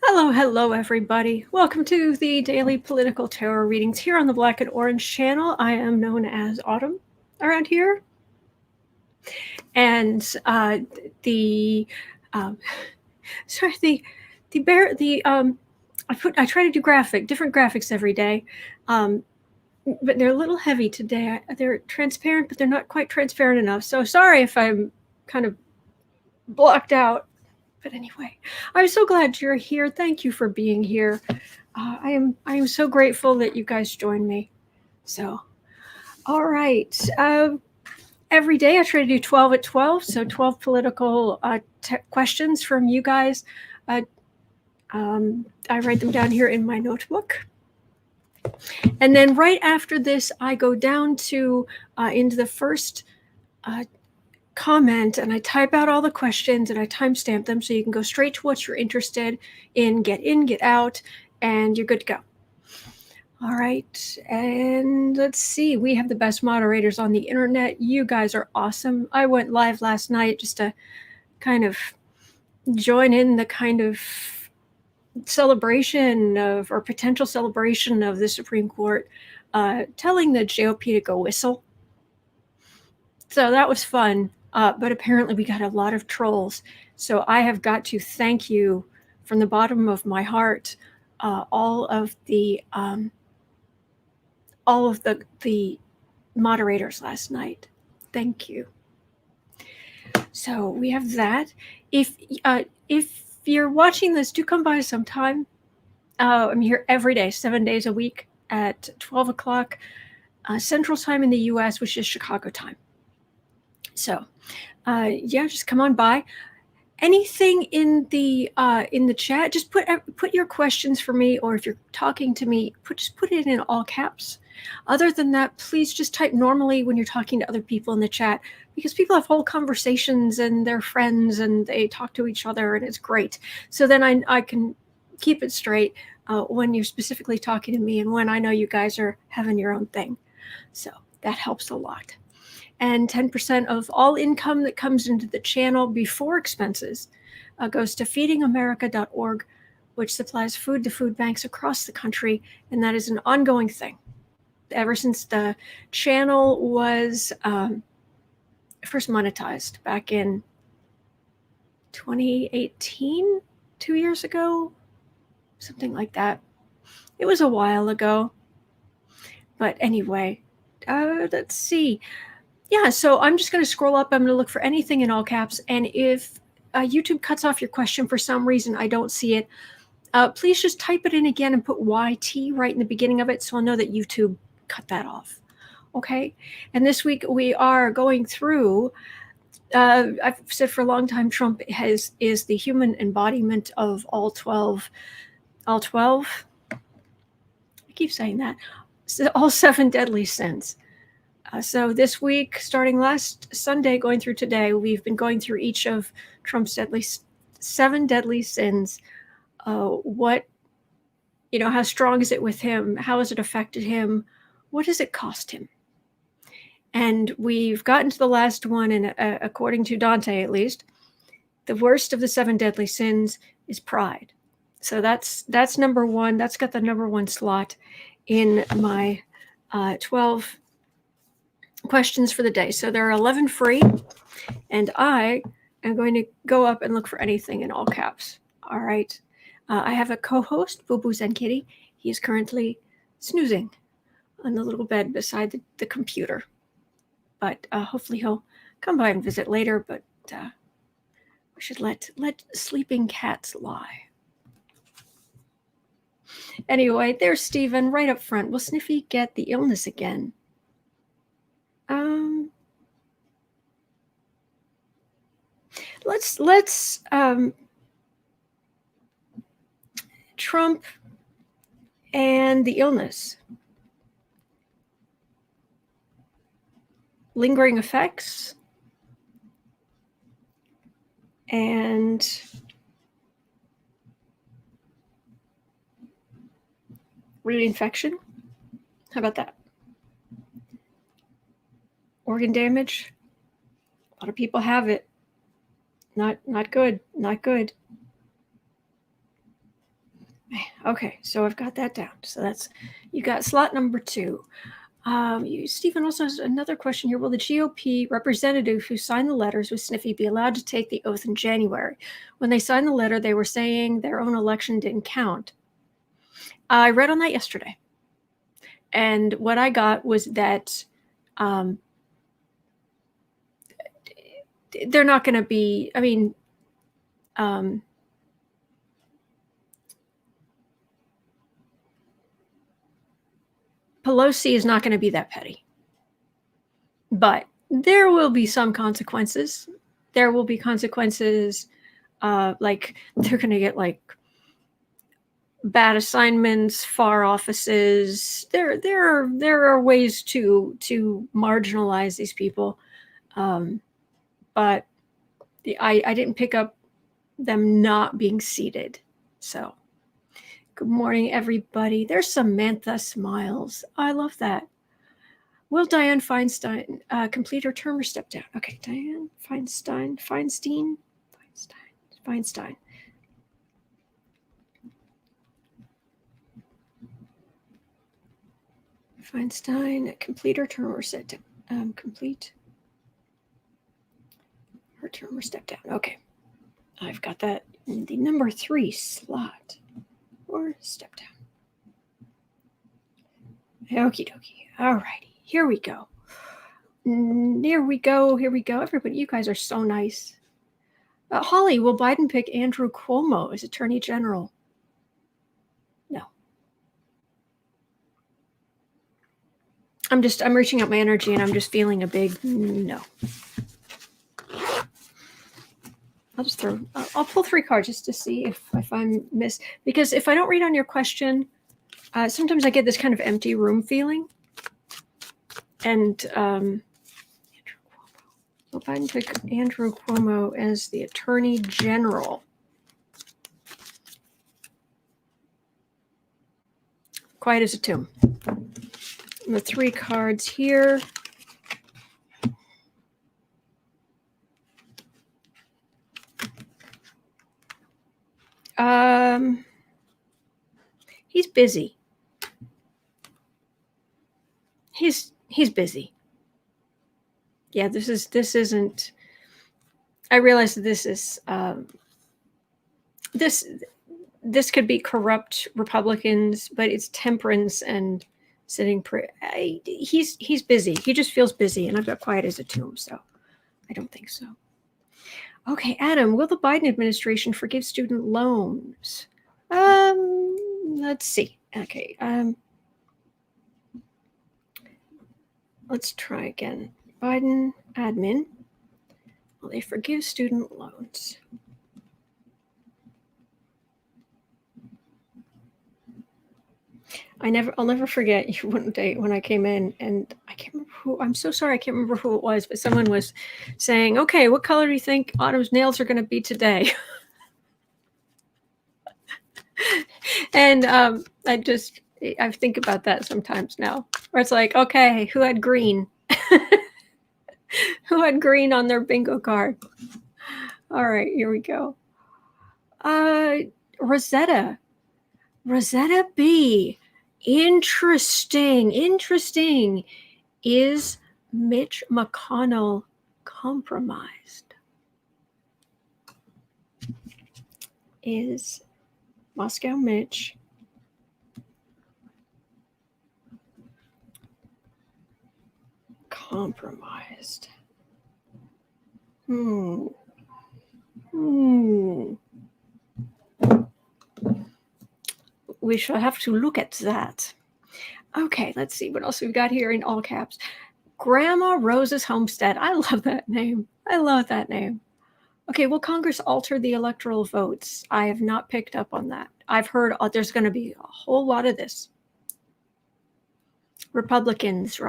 Hello, hello, everybody. Welcome to the daily political tarot readings here on the Black and Orange channel. I am known as Autumn around here, and the um, sorry the bear the I try to do different graphics every day, but they're a little heavy today. They're transparent, but they're not quite transparent enough. So sorry if I'm kind of blocked out. But anyway, I'm so glad you're here. Thank you for being here. I am so grateful that you guys joined me. So, all right. Every day I try to do 12 at 12. So 12 political questions from you guys. I write them down here in my notebook. And then right after this, I go down to into the first comment and I type out all the questions and I timestamp them so you can go straight to what you're interested in, get out, and you're good to go. All right, and let's see. We have the best moderators on the internet. You guys are awesome. I went live last night just to kind of join in the kind of celebration of, or potential celebration of, the Supreme Court telling the GOP to go whistle. So that was fun. But apparently we got a lot of trolls. So I have got to thank you from the bottom of my heart, all of the moderators last night. Thank you. So we have that. If you're watching this, do come by sometime. I'm here every day, 7 days a week at 12 o'clock Central Time in the U.S., which is Chicago time. So, yeah, just come on by. Anything in the chat, just put your questions for me, or if you're talking to me, just put it in all caps. Other than that, please just type normally when you're talking to other people in the chat, because people have whole conversations and they're friends and they talk to each other and it's great. So then I can keep it straight when you're specifically talking to me and when I know you guys are having your own thing. So that helps a lot. And 10% of all income that comes into the channel before expenses goes to feedingamerica.org, which supplies food to food banks across the country, and that is an ongoing thing. Ever since the channel was first monetized back in 2018, 2 years ago, something like that. It was a while ago. But anyway, let's see. Yeah, so I'm just going to scroll up. I'm going to look for anything in all caps. And if YouTube cuts off your question for some reason, I don't see it, please just type it in again and put YT right in the beginning of it so I'll know that YouTube cut that off. Okay? And this week we are going through, I've said for a long time, Trump is the human embodiment of all 12. All 12? I keep saying that. So all 7 deadly sins. So this week, starting last Sunday, going through today, we've been going through each of Trump's 7 deadly sins. What, how strong is it with him? How has it affected him? What does it cost him? And we've gotten to the last one, and according to Dante, at least, the worst of the 7 deadly sins is pride. So that's number 1. That's got the number 1 slot in my 12 questions for the day. So there are 11 free, and I am going to go up and look for anything in all caps. All right. I have a co-host, Boo Boo Zen Kitty. He is currently snoozing on the little bed beside the computer. But hopefully he'll come by and visit later. But we should let sleeping cats lie. Anyway, there's Stephen right up front. Will Sniffy get the illness again? Let's Trump and the illness. Lingering effects and reinfection. How about that? Organ damage. A lot of people have it. Not good. Not good. Okay, so I've got that down. So that's, you got slot number 2. Stephen also has another question here. Will the GOP representative who signed the letters with Sniffy be allowed to take the oath in January? When they signed the letter, they were saying their own election didn't count. I read on that yesterday. And what I got was that they're not going to be, I mean, Pelosi is not going to be that petty. But there will be some consequences. There will be consequences, like they're going to get like bad assignments, FAR offices. There are ways to marginalize these people, but I didn't pick up them not being seated. So, good morning, everybody. There's Samantha Smiles. I love that. Will Diane Feinstein complete her term or step down? Okay, Diane Feinstein. Feinstein, complete her term or step down? Complete her term or step down. Okay, I've got that in the number 3 slot, or step down. Okie dokie. All righty, here we go. Here we go. Everybody, you guys are so nice. Holly, will Biden pick Andrew Cuomo as Attorney General? No. I'm reaching out my energy and I'm just feeling a big no. I'll pull 3 cards just to see if I'm missed. Because if I don't read on your question, sometimes I get this kind of empty room feeling. And will Biden pick Andrew Cuomo as the Attorney General? Quiet as a tomb. And the 3 cards here. He's busy. He's busy. Yeah, this isn't. I realize that this is this could be corrupt Republicans, but it's temperance and sitting. He's busy. He just feels busy, and I've got quiet as a tomb, so I don't think so. Okay, Adam, will the Biden administration forgive student loans? Let's see. Okay, let's try again. Biden admin, will they forgive student loans? I'll never forget one day when I came in, and I can't remember who. I'm so sorry, I can't remember who it was, but someone was saying, "Okay, what color do you think Autumn's nails are going to be today?" And I think about that sometimes now, where it's like, okay, who had green? Who had green on their bingo card? All right, here we go. Rosetta B. Interesting. Is Mitch McConnell compromised? Is Moscow Mitch compromised? We shall have to look at that. Okay, let's see what else we've got here in all caps. Grandma Rose's Homestead. I love that name. Okay, will Congress alter the electoral votes? I have not picked up on that. I've heard there's going to be a whole lot of this. Republicans.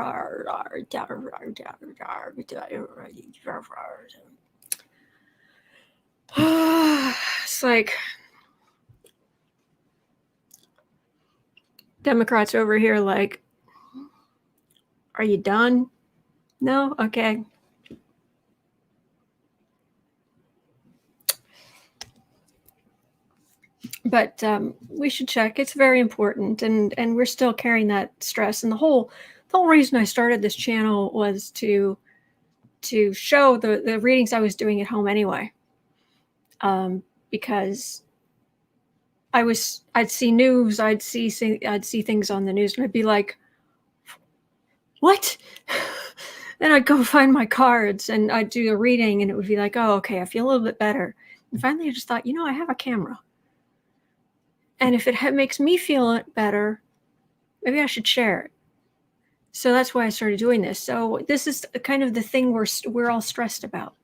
It's like Democrats over here like, are you done? No? Okay. But we should check. It's very important, and we're still carrying that stress. And the whole reason I started this channel was to show the readings I was doing at home anyway, because I'd see news, I'd see things on the news, and I'd be like, what? Then I'd go find my cards and I'd do a reading, and it would be like, oh, okay, I feel a little bit better. And finally I just thought, I have a camera, and if it makes me feel better, maybe I should share it. So that's why I started doing this. So this is kind of the thing we're all stressed about.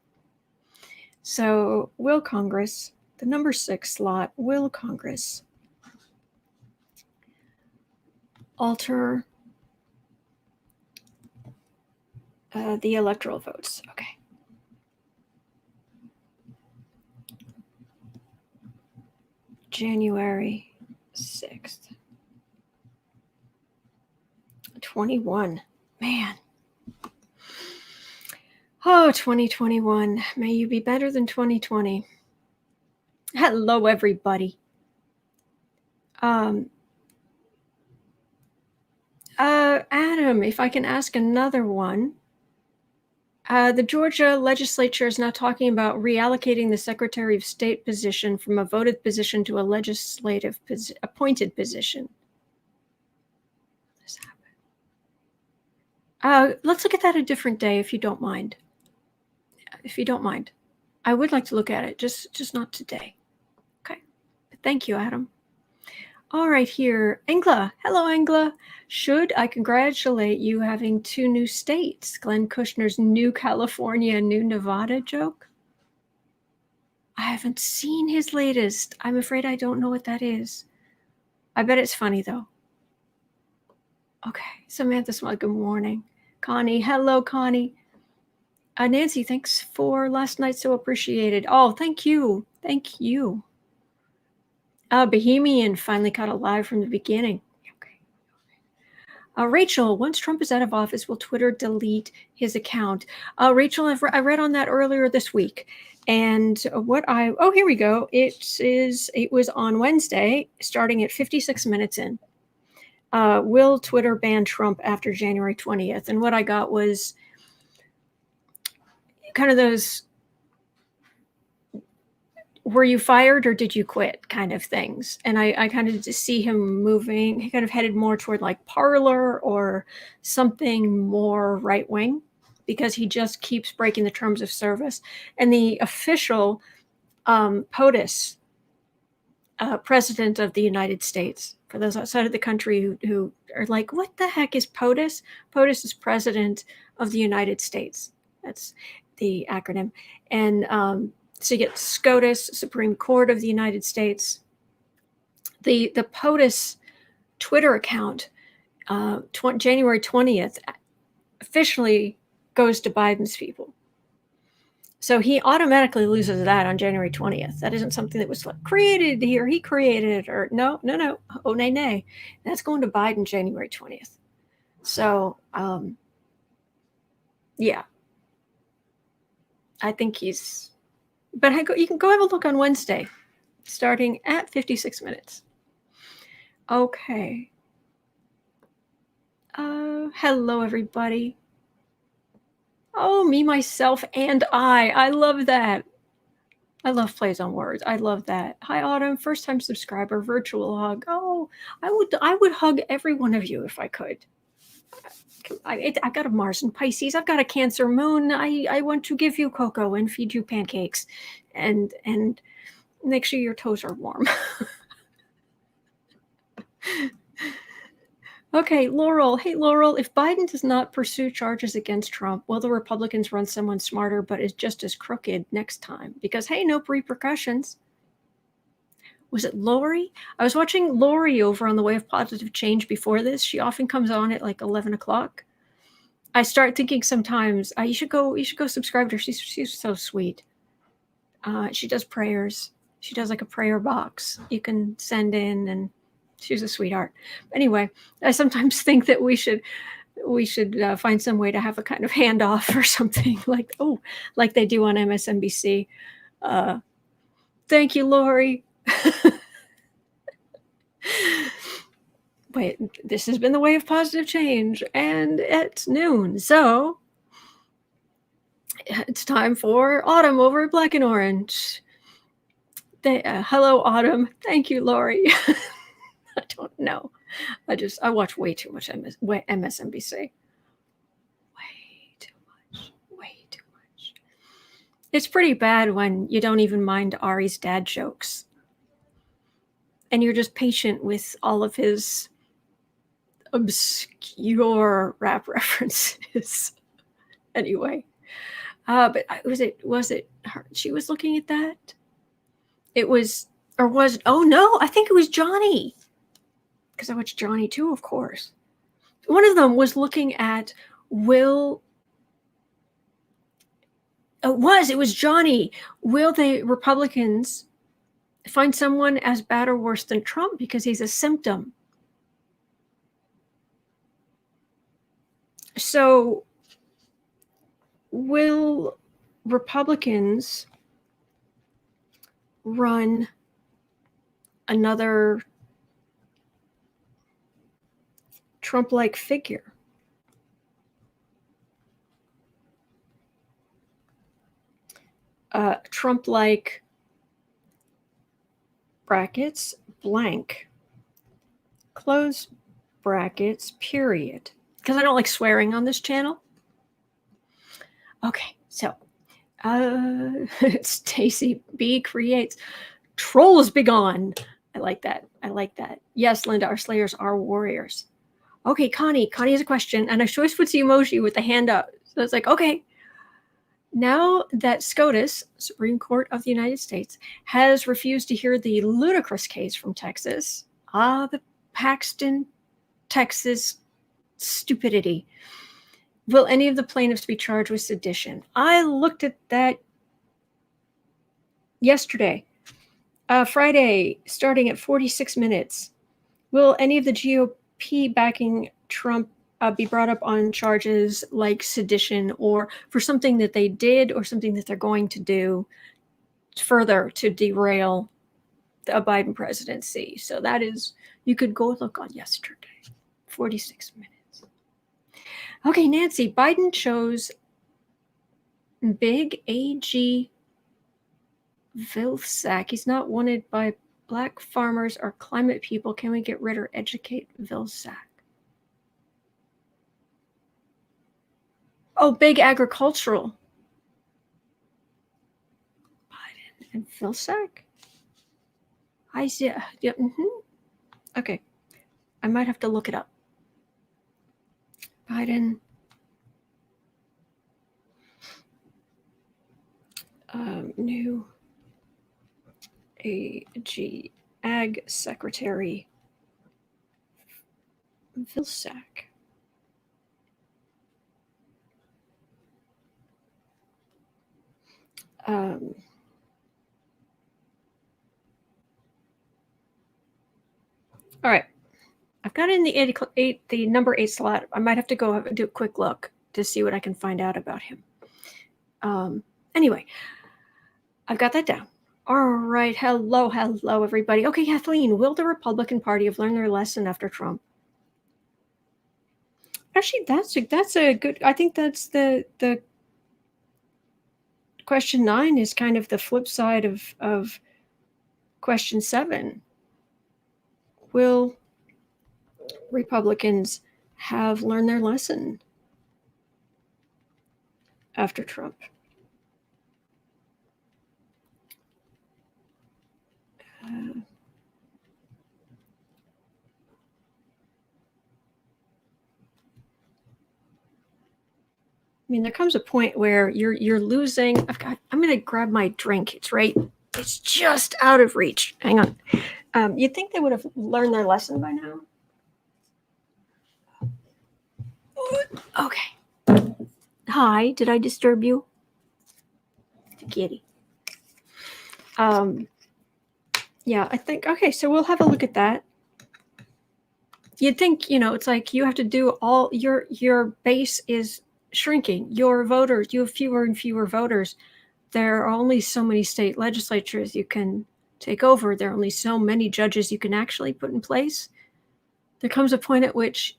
So will Congress, the number 6 slot, will Congress alter the electoral votes? Okay. January 6th. 21. Man. Oh, 2021. May you be better than 2020. Hello, everybody. Adam, if I can ask another one. The Georgia legislature is now talking about reallocating the Secretary of State position from a voted position to a legislative appointed position. This happened. Let's look at that a different day, if you don't mind. If you don't mind. I would like to look at it, just not today. Okay. But thank you, Adam. All right, here. Engla. Hello, Engla. Should I congratulate you having 2 new states? Glenn Kushner's New California, New Nevada joke? I haven't seen his latest. I'm afraid I don't know what that is. I bet it's funny, though. Okay. Samantha Smug, good morning. Connie. Hello, Connie. Nancy, thanks for last night. So appreciated. Oh, thank you. Thank you. Bohemian finally caught alive from the beginning. Okay. Rachel, once Trump is out of office, will Twitter delete his account? Rachel, I read on that earlier this week. And here we go. It was on Wednesday, starting at 56 minutes in. Will Twitter ban Trump after January 20th? And what I got was kind of those, were you fired or did you quit kind of things. And I kind of just see him moving. He kind of headed more toward like Parler or something more right wing, because he just keeps breaking the terms of service. And the official POTUS, president of the United States, for those outside of the country who are like, what the heck is POTUS? POTUS is President of the United States. That's the acronym. And so you get SCOTUS, Supreme Court of the United States. The POTUS Twitter account, January 20th, officially goes to Biden's people. So he automatically loses that on January 20th. That isn't something that was like created here. He created it, or no. Oh, nay. That's going to Biden January 20th. So, yeah. I think he's, but you can go have a look on Wednesday, starting at 56 minutes. Okay. Hello, everybody. Oh, me, myself, and I love that. I love plays on words. I love that. Hi, Autumn, first-time subscriber, virtual hug. Oh, I would hug every one of you if I could. I've got a Mars and Pisces. I've got a Cancer moon. I want to give you cocoa and feed you pancakes, and make sure your toes are warm. Okay, Laurel. Hey, Laurel, if Biden does not pursue charges against Trump, will the Republicans run someone smarter but is just as crooked next time? Because, hey, no repercussions. Was it Lori? I was watching Lori over on The Way of Positive Change before this. She often comes on at like 11 o'clock. I start thinking sometimes, you should go subscribe to her. She's so sweet. She does prayers. She does like a prayer box you can send in, and she's a sweetheart. Anyway, I sometimes think that we should find some way to have a kind of handoff or something like they do on MSNBC. Thank you, Lori. Wait, this has been the way of positive change, and it's noon, so it's time for Autumn over at Black and Orange. Hello, Autumn. Thank you, Lori. I don't know. I watch way too much MSNBC. Way too much. Way too much. It's pretty bad when you don't even mind Ari's dad jokes. And you're just patient with all of his obscure rap references. Anyway. But was it her? She was looking at that? It was, oh no, I think it was Johnny. Because I watched Johnny too, of course. One of them was looking at it was Johnny. Will the Republicans find someone as bad or worse than Trump because he's a symptom? So will Republicans run another Trump-like figure? Trump-like brackets, blank, close brackets, period. Because I don't like swearing on this channel. Okay, so Stacy B creates trolls begone. I like that. Yes, Linda, our slayers are warriors. Okay, Connie has a question, and I always puts the emoji with the hand up. So it's like, okay. Now that SCOTUS, Supreme Court of the United States, has refused to hear the ludicrous case from Texas, the Paxton, Texas stupidity, will any of the plaintiffs be charged with sedition? I looked at that yesterday, Friday, starting at 46 minutes. Will any of the GOP backing Trump be brought up on charges like sedition or for something that they did or something that they're going to do further to derail the Biden presidency? So that is, you could go look on yesterday, 46 minutes. Okay, Nancy, Biden chose big AG Vilsack. He's not wanted by Black farmers or climate people. Can we get rid or educate Vilsack? Oh, big agricultural. Biden and Vilsack? I see. Yeah, okay. I might have to look it up. Biden. New AG Ag Secretary Vilsack. All right. I've got it in the number 8 slot. I might have to go do a quick look to see what I can find out about him. Anyway, I've got that down. All right. Hello, everybody. Okay, Kathleen, will the Republican Party have learned their lesson after Trump? Actually, that's a good, I think that's the question 9 is kind of the flip side of question 7. Will Republicans have learned their lesson after Trump? I mean, there comes a point where you're losing. I'm going to grab my drink. It's just out of reach. Hang on. You'd think they would have learned their lesson by now. Okay. Hi, did I disturb you? The kitty. Yeah, I think, okay, so we'll have a look at that. You'd think, it's like you have to do all, your base is shrinking. Your voters, you have fewer and fewer voters. There are only so many state legislatures you can take over. There are only so many judges you can actually put in place. There comes a point at which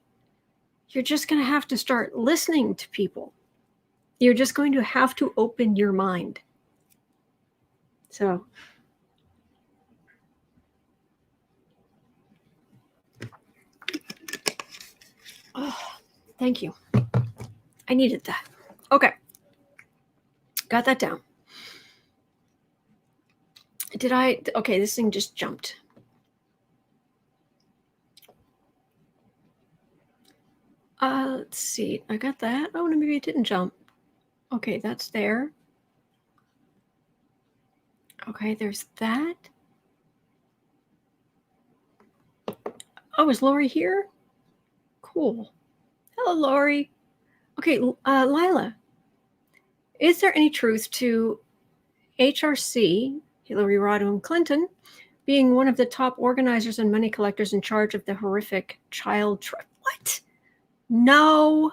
you're just going to have to start listening to people. You're just going to have to open your mind. So, oh, thank you. I needed that. Okay. Got that down. Okay, this thing just jumped. Let's see. I got that. Oh, no, maybe it didn't jump. Okay, that's there. Okay, there's that. Oh, is Lori here? Cool. Hello, Lori. Okay, Lila. Is there any truth to HRC, Hillary Rodham Clinton, being one of the top organizers and money collectors in charge of the horrific child what? No.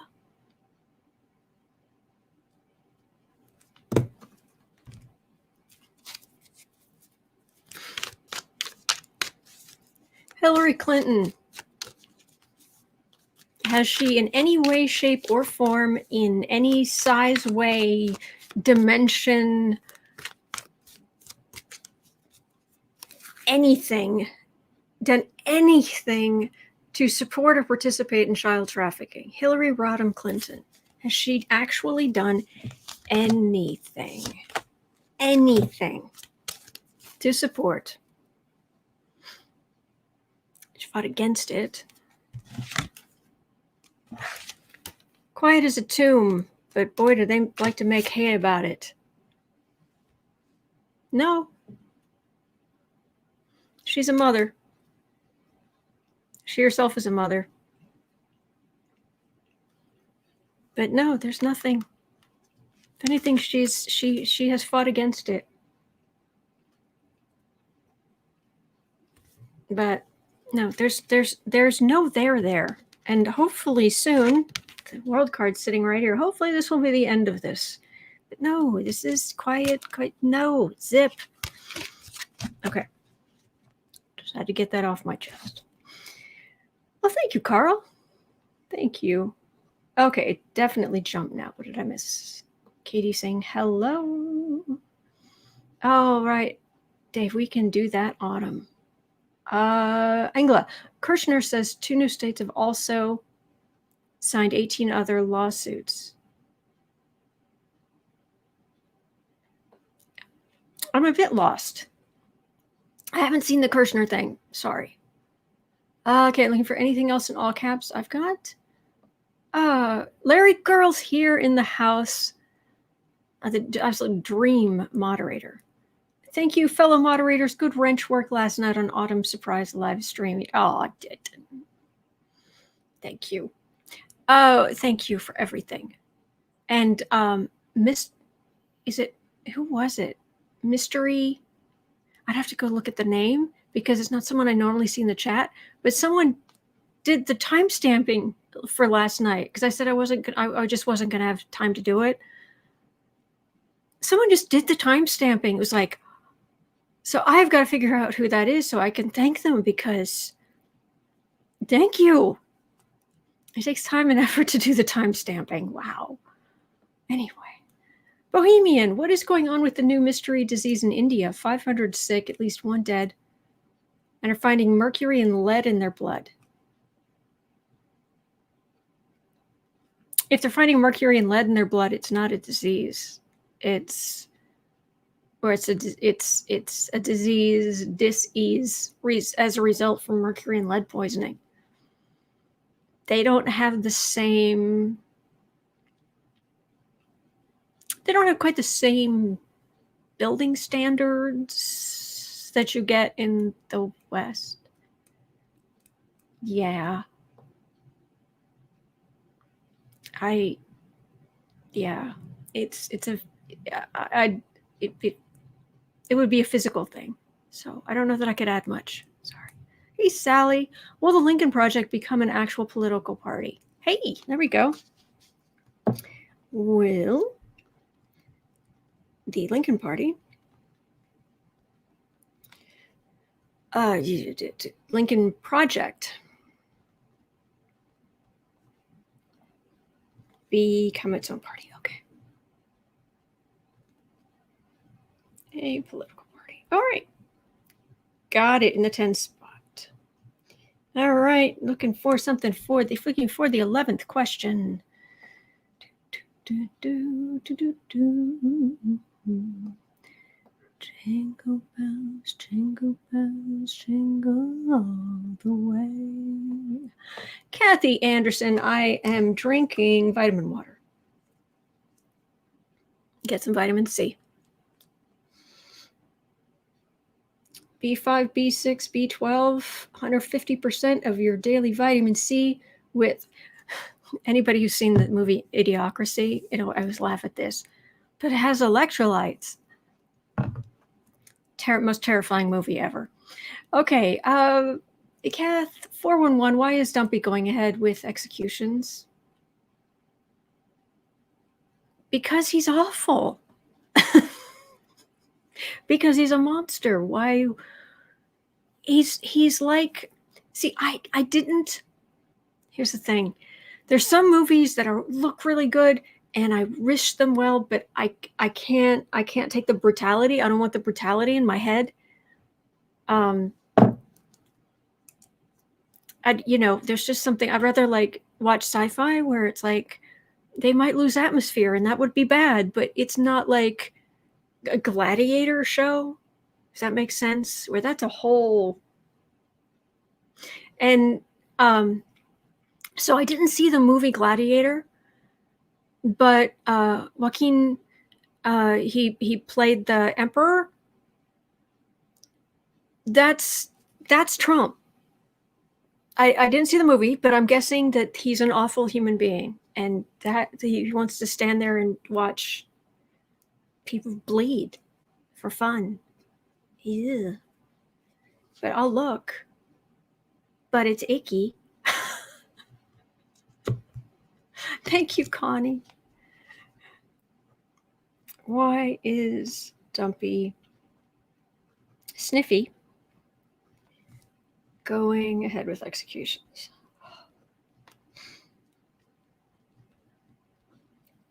Hillary Clinton, has she in any way, shape, or form, in any size, way, dimension, anything, done anything to support or participate in child trafficking? Hillary Rodham Clinton, has she actually done anything to support? She fought against it. Quiet as a tomb, but boy, do they like to make hay about it. No. She's a mother. She herself is a mother. But no, there's nothing. If anything, she has fought against it. But no, there's no there. And hopefully soon, the world card's sitting right here. Hopefully this will be the end of this. But no, this is quiet. No, zip. Okay. Just had to get that off my chest. Well, thank you, Carl. Thank you. Okay, it definitely jumped now. What did I miss? Katie saying hello. Oh, right. Dave, we can do that autumn. Angela, Kirshner says 2 new states have also signed 18 other lawsuits. I'm a bit lost. I haven't seen the Kirshner thing. Sorry. Okay, looking for anything else in all caps. I've got Larry Girl's here in the house. The absolute dream moderator. Thank you, fellow moderators. Good wrench work last night on Autumn Surprise live stream. Oh, I did. Thank you. Oh, thank you for everything. And who was it? Mystery. I'd have to go look at the name because it's not someone I normally see in the chat, but someone did the time stamping for last night because I said I just wasn't going to have time to do it. Someone just did the time stamping. It was like, so I've got to figure out who that is so I can thank them because thank you. It takes time and effort to do the time stamping. Wow. Anyway. Bohemian, what is going on with the new mystery disease in India? 500 sick, at least 1 dead, and are finding mercury and lead in their blood. If they're finding mercury and lead in their blood, it's not a disease. It's a disease, dis-ease as a result from mercury and lead poisoning. They don't have the same. They don't have quite the same building standards that you get in the West. Yeah. It would be a physical thing. So I don't know that I could add much. Sorry. Hey, Sally. Will the Lincoln Project become an actual political party? Hey, there we go. Will the Lincoln Party Lincoln Project. Become its own party. Okay. A political party. All right. Got it in the 10 spot. All right. Looking for something for the 11th question. Jingle bells, jingle all the way. Kathy Anderson, I am drinking vitamin water. Get some vitamin C. B5, B6, B12, 150% of your daily vitamin C with anybody who's seen the movie Idiocracy, I always laugh at this, but it has electrolytes. Most terrifying movie ever. Okay, Kath, 411, why is Dumpy going ahead with executions? Because he's awful. Because he's a monster. Why? He's like, see, I didn't, here's the thing. There's some movies that look really good and I wish them well, but I can't take the brutality. I don't want the brutality in my head. There's just something, I'd rather like watch sci-fi where it's like they might lose atmosphere and that would be bad, but it's not like a gladiator show. Does that make sense? Where that's a whole. And so I didn't see the movie Gladiator, but Joaquin, he played the emperor. That's Trump. I didn't see the movie, but I'm guessing that he's an awful human being and that he wants to stand there and watch people bleed for fun. Yeah. But I'll look. But it's icky. Thank you, Connie. Why is Dumpy Sniffy going ahead with executions?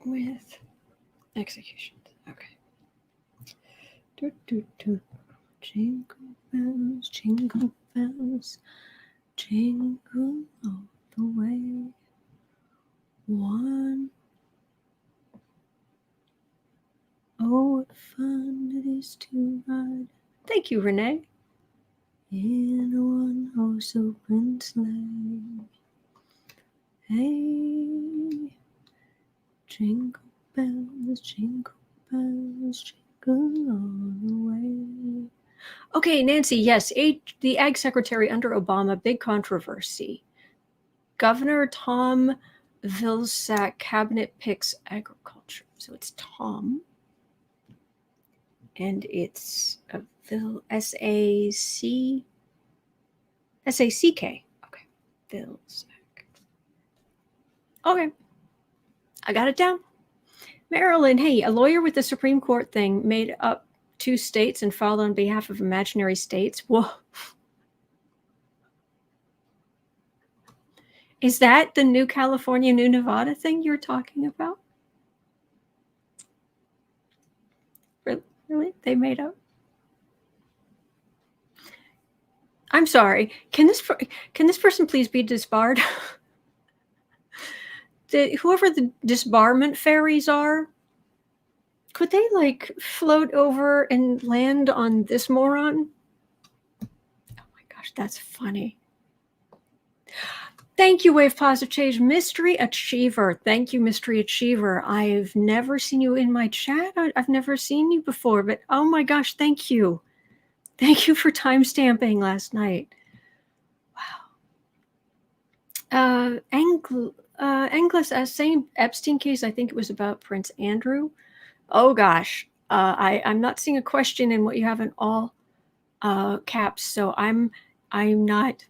With executions. Okay. Jingle bells, jingle bells, jingle all the way. One. Oh, what fun it is to ride. Thank you, Renee. In a one-horse open sleigh. Hey, jingle bells, jingle all the way. Okay, Nancy, yes, the Ag Secretary under Obama, big controversy. Governor Tom Vilsack, cabinet picks agriculture. So it's Tom. And it's a S-A-C-K. Okay, Vilsack. Okay, I got it down. Marilyn, hey, a lawyer with the Supreme Court thing made up 2 states and filed on behalf of imaginary states. Whoa. Is that the new California, new Nevada thing you're talking about? Really? They made up? I'm sorry. Can this person please be disbarred? Whoever the disbarment fairies are, could they like float over and land on this moron? Oh my gosh, that's funny. Thank you, Wave Positive Change. Mystery Achiever. Thank you, Mystery Achiever. I've never seen you in my chat. I've never seen you before, but oh my gosh, thank you. Thank you for timestamping last night. Wow. Anglis, same Epstein case. I think it was about Prince Andrew. Oh gosh. I'm not seeing a question in what you have in all caps, so I'm not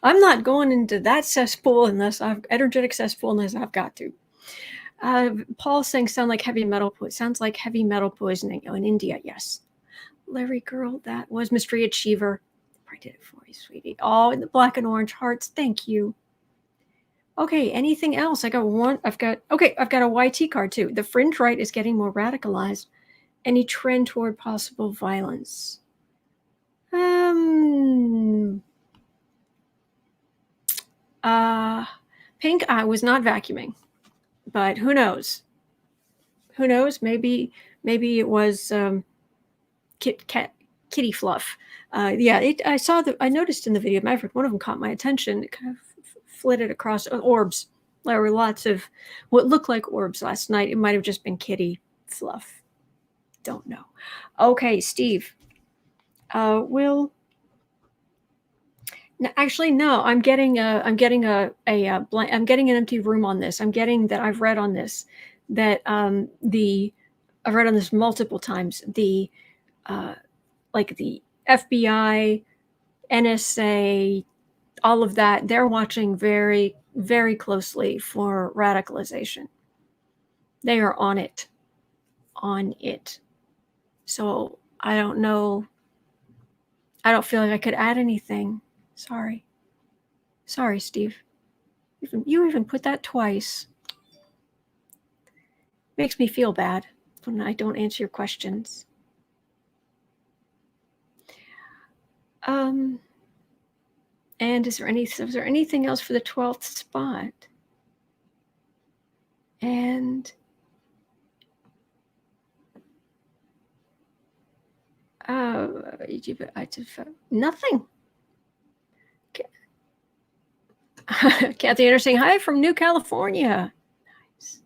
I'm not going into that cesspool unless energetic cesspool unless I've got to. Paul saying sounds like heavy metal poisoning. Oh, in India, yes. Larry girl, that was Mystery Achiever. I did it for you, sweetie. Oh, in the black and orange hearts. Thank you. Okay, anything else? I've got a YT card too. The fringe right is getting more radicalized. Any trend toward possible violence? Pink, I was not vacuuming, but who knows? Who knows? Maybe it was kitty fluff. I noticed in the video, Maverick, one of them caught my attention. It kind of flitted across orbs. There were lots of what looked like orbs last night. It might have just been kitty fluff. Don't know. Okay, Steve. Actually, no. I'm getting an empty room on this. I'm getting that I've read on this that I've read on this multiple times. The the FBI, NSA, all of that, they're watching very, very closely for radicalization. They are on it. So I don't know. I don't feel like I could add anything. Sorry, Steve. You even put that twice. Makes me feel bad when I don't answer your questions. And is there anything else for the 12th spot? And nothing. Kathy Anderson, hi from New California. Nice.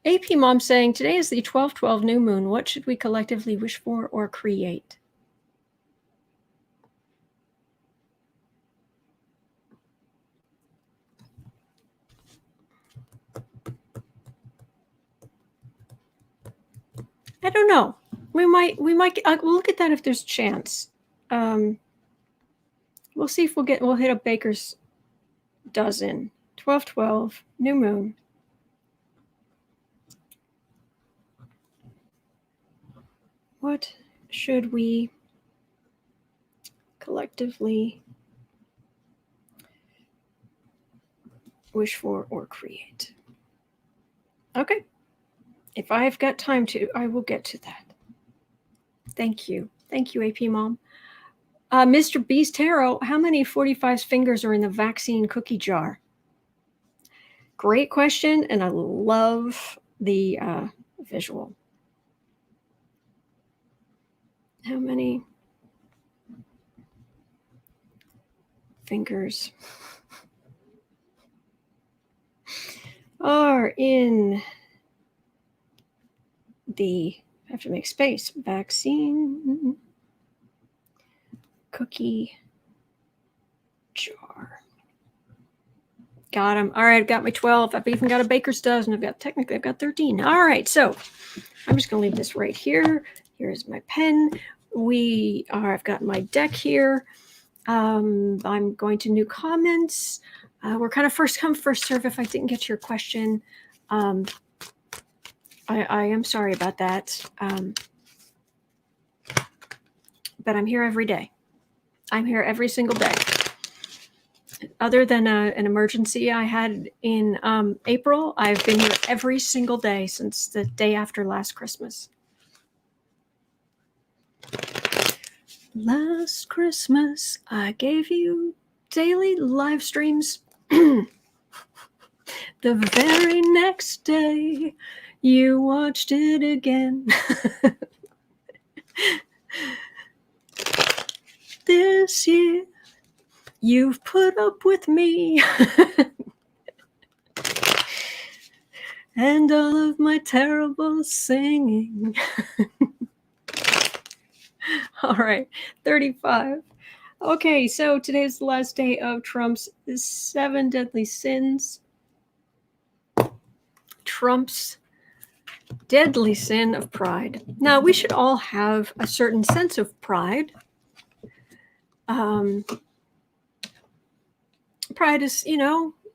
AP Mom saying, today is the 12/12 new moon. What should we collectively wish for or create? I don't know. We might we'll look at that if there's a chance. We'll see if we'll hit a baker's dozen. 12/12 new moon. What should we collectively wish for or create? Okay. If I've got time to, I will get to that. Thank you, AP Mom. Mr. Beast Tarot, how many 45's fingers are in the vaccine cookie jar? Great question, and I love the visual. How many fingers are in I have to make space, vaccine cookie jar? Got him. All right, I've got my 12. I've even got a baker's dozen. I've got 13. All right, so I'm just going to leave this right here. Here's my pen. I've got my deck here. I'm going to new comments. We're kind of first come, first serve. If I didn't get to your question, I am sorry about that. But I'm here every day. I'm here every single day. Other than an emergency I had in April, I've been here every single day since the day after last Christmas. Last Christmas, I gave you daily live streams. The very next day, you watched it again. This year, you've put up with me and all of my terrible singing. All right, 35. Okay, so today's the last day of Trump's 7 deadly sins. Trump's deadly sin of pride. Now, we should all have a certain sense of pride. Pride is,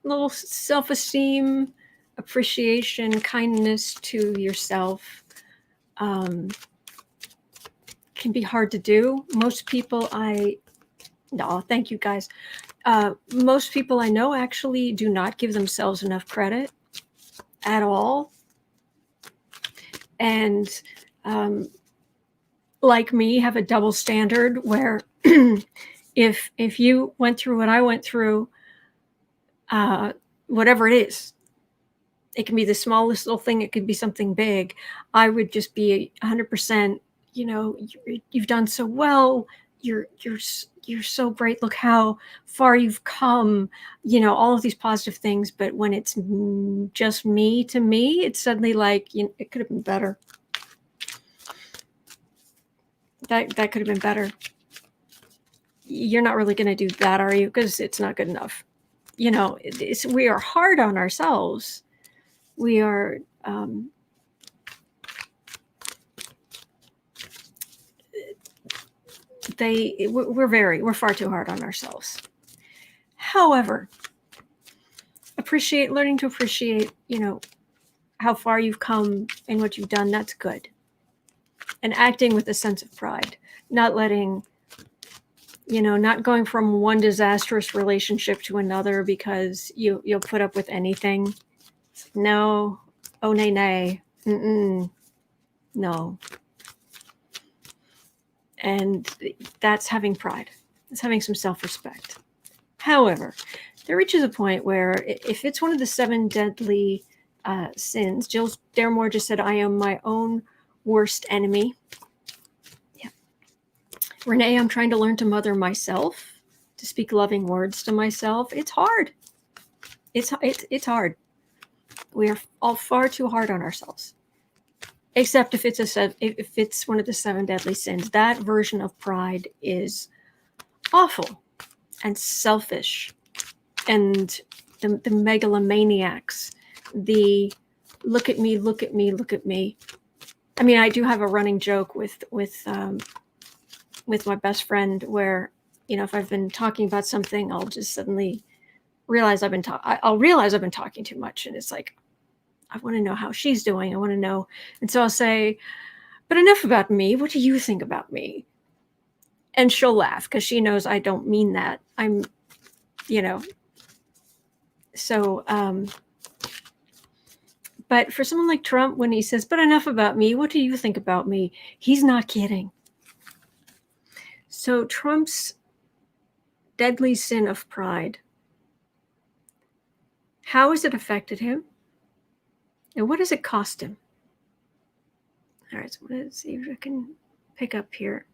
little self-esteem, appreciation, kindness to yourself can be hard to do. Most people thank you guys. Most people I know actually do not give themselves enough credit at all. And like me, have a double standard where if you went through what I went through, whatever it is, it can be the smallest little thing, it could be something big, I would just be 100%, you've done so well, you're so great, look how far you've come, all of these positive things. But when it's just me to me, it's suddenly like, it could have been better. That could have been better. You're not really going to do that, are you? Because it's not good enough. We are hard on ourselves. We are we're far too hard on ourselves. However, learning to appreciate, how far you've come and what you've done, that's good. And acting with a sense of pride, not letting, not going from one disastrous relationship to another because you'll put up with anything. No, oh nay nay, no. And that's having pride. It's having some self-respect. However, there reaches a point where if it's one of the 7 deadly sins, Jill Daremore just said, I am my own worst enemy. Yeah. Renee, I'm trying to learn to mother myself, to speak loving words to myself. It's hard. It's hard. We are all far too hard on ourselves. Except if it's one of the 7 deadly sins. That version of pride is awful and selfish, and the megalomaniacs, the look at me, look at me, look at me. I mean, I do have a running joke with my best friend where, if I've been talking about something, I'll just suddenly realize I've been talking too much, and it's like, I want to know how she's doing. I want to know. And so I'll say, but enough about me. What do you think about me? And she'll laugh because she knows I don't mean that. I'm, so, but for someone like Trump, when he says, but enough about me, what do you think about me? He's not kidding. So Trump's deadly sin of pride, how has it affected him? And what does it cost him? All right, so let's see if I can pick up here.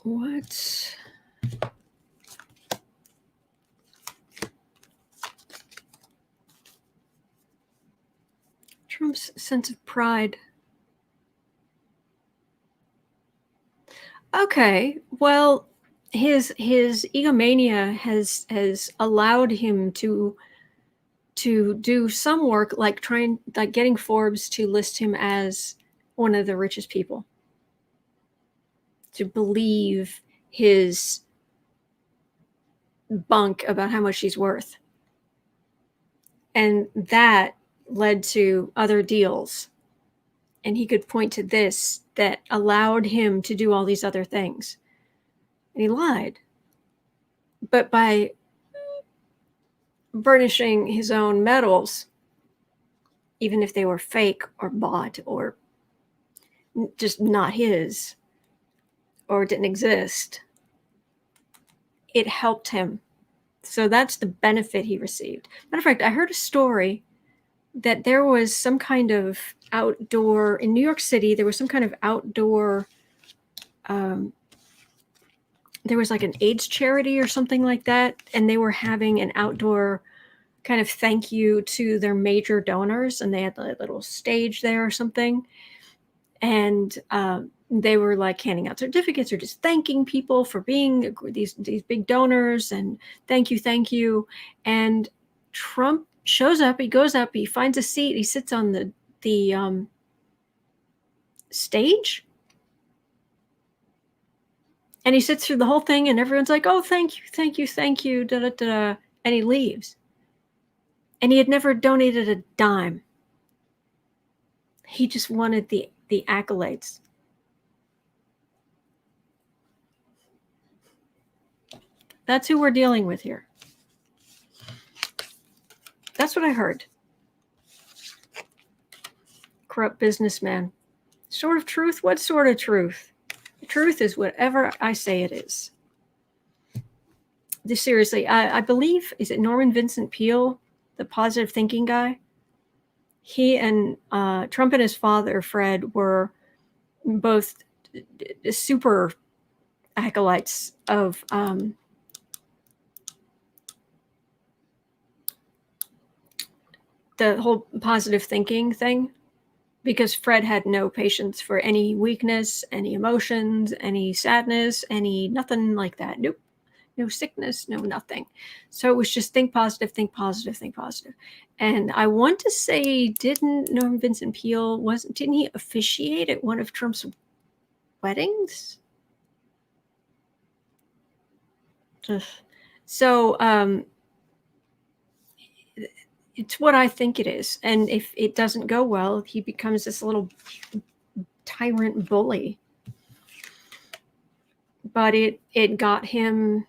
What? Trump's sense of pride. Okay, well, his egomania has allowed him to do some work, like getting Forbes to list him as one of the richest people, to believe his bunk about how much he's worth. And that led to other deals. And he could point to this that allowed him to do all these other things. And he lied. But by burnishing his own medals, even if they were fake or bought or just not his or didn't exist, it helped him. So that's the benefit he received. Matter of fact, I heard a story that there was some kind of outdoor, in New York City, there was some kind of outdoor, there was like an AIDS charity or something like that, and they were having an outdoor kind of thank you to their major donors, and they had a little stage there or something, and they were like handing out certificates or just thanking people for being these big donors, and thank you. And Trump shows up, he goes up, he finds a seat, he sits on the stage. And he sits through the whole thing and everyone's like, oh, thank you, thank you, thank you, da da da. And he leaves. And he had never donated a dime. He just wanted the accolades. That's who we're dealing with here. That's what I heard. Corrupt businessman. Sort of truth? What sort of truth? The truth is whatever I say it is. Seriously, I believe, is it Norman Vincent Peale, the positive thinking guy? He and Trump and his father, Fred, were both super acolytes of the whole positive thinking thing, because Fred had no patience for any weakness, any emotions, any sadness, any nothing like that. Nope. No sickness, no nothing. So it was just think positive, think positive, think positive. And I want to say, didn't Norman Vincent Peale, didn't he officiate at one of Trump's weddings? So it's what I think it is. And if it doesn't go well, he becomes this little tyrant bully. But it got him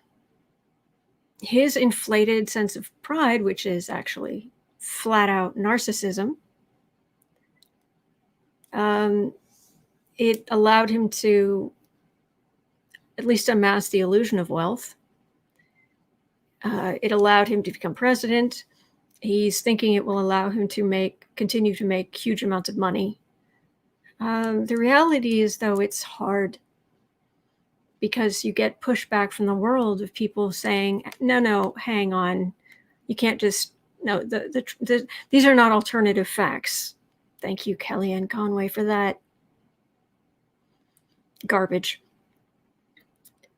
his inflated sense of pride, which is actually flat out narcissism. It allowed him to at least amass the illusion of wealth. It allowed him to become president. He's thinking it will allow him to continue to make huge amounts of money. The reality is, though, it's hard, because you get pushback from the world of people saying, no, hang on. You can't just, no, these are not alternative facts. Thank you, Kellyanne Conway, for that garbage.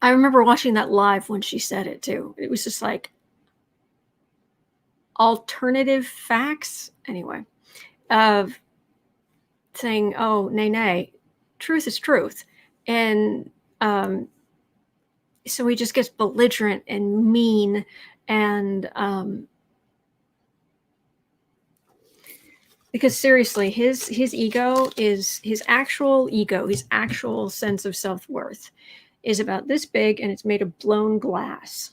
I remember watching that live when she said it too. It was just like, alternative facts? Anyway, saying, oh, nay, truth is truth. And so he just gets belligerent and mean, and because seriously, his ego is his actual sense of self-worth is about this big, and it's made of blown glass.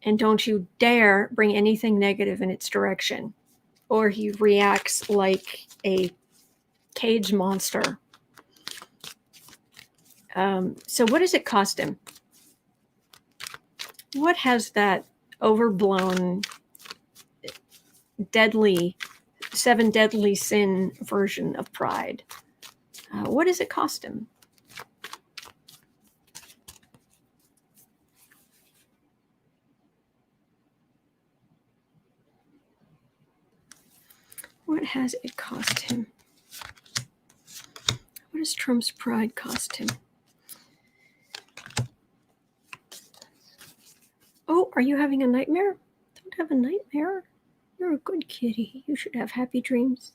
And don't you dare bring anything negative in its direction, or he reacts like a cage monster. So what does it cost him? What has that overblown, deadly, 7 deadly sin version of pride? What does it cost him? What has it cost him? What does Trump's pride cost him? Oh, are you having a nightmare? Don't have a nightmare. You're a good kitty. You should have happy dreams.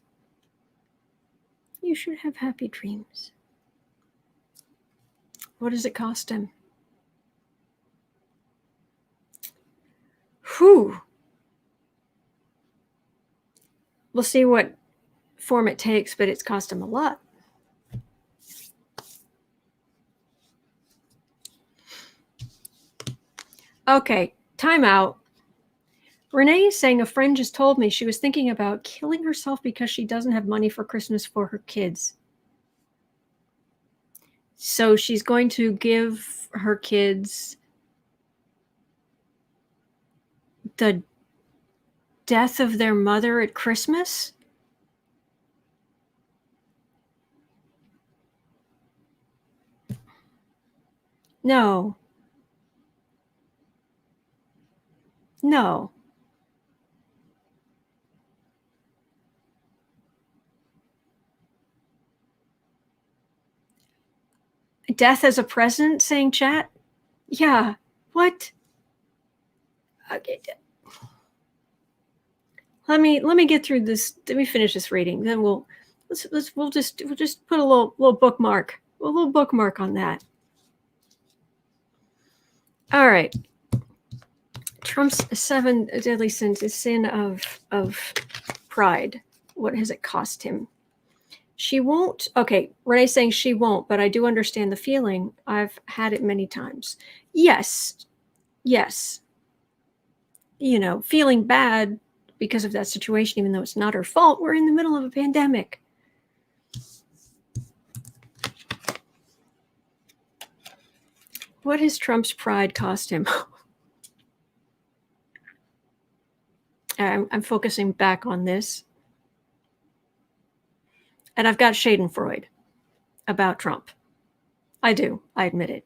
You should have happy dreams. What does it cost him? Whew. We'll see what form it takes, but it's cost him a lot. Okay, time out. Renee is saying a friend just told me she was thinking about killing herself because she doesn't have money for Christmas for her kids. So she's going to give her kids the death of their mother at Christmas? No. No. Death as a present, saying chat? Yeah. What? Okay. Let me get through this. Let me finish this reading. Then we'll We'll just put a little bookmark. A little bookmark on that. All right. Trump's 7 deadly sins is sin of pride. What has it cost him? She won't. Okay, Renee's saying she won't, but I do understand the feeling. I've had it many times. Yes. Feeling bad because of that situation, even though it's not her fault. We're in the middle of a pandemic. What has Trump's pride cost him? I'm focusing back on this. And I've got Schadenfreude about Trump. I do. I admit it.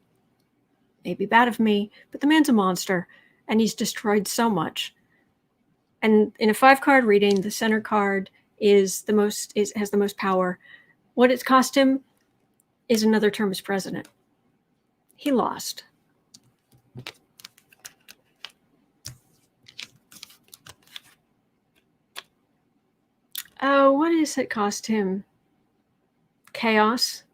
Maybe bad of me, but the man's a monster, and he's destroyed so much. And in a 5-card reading, the center card has the most power. What it's cost him is another term as president. He lost. Oh, what does it cost him? Chaos.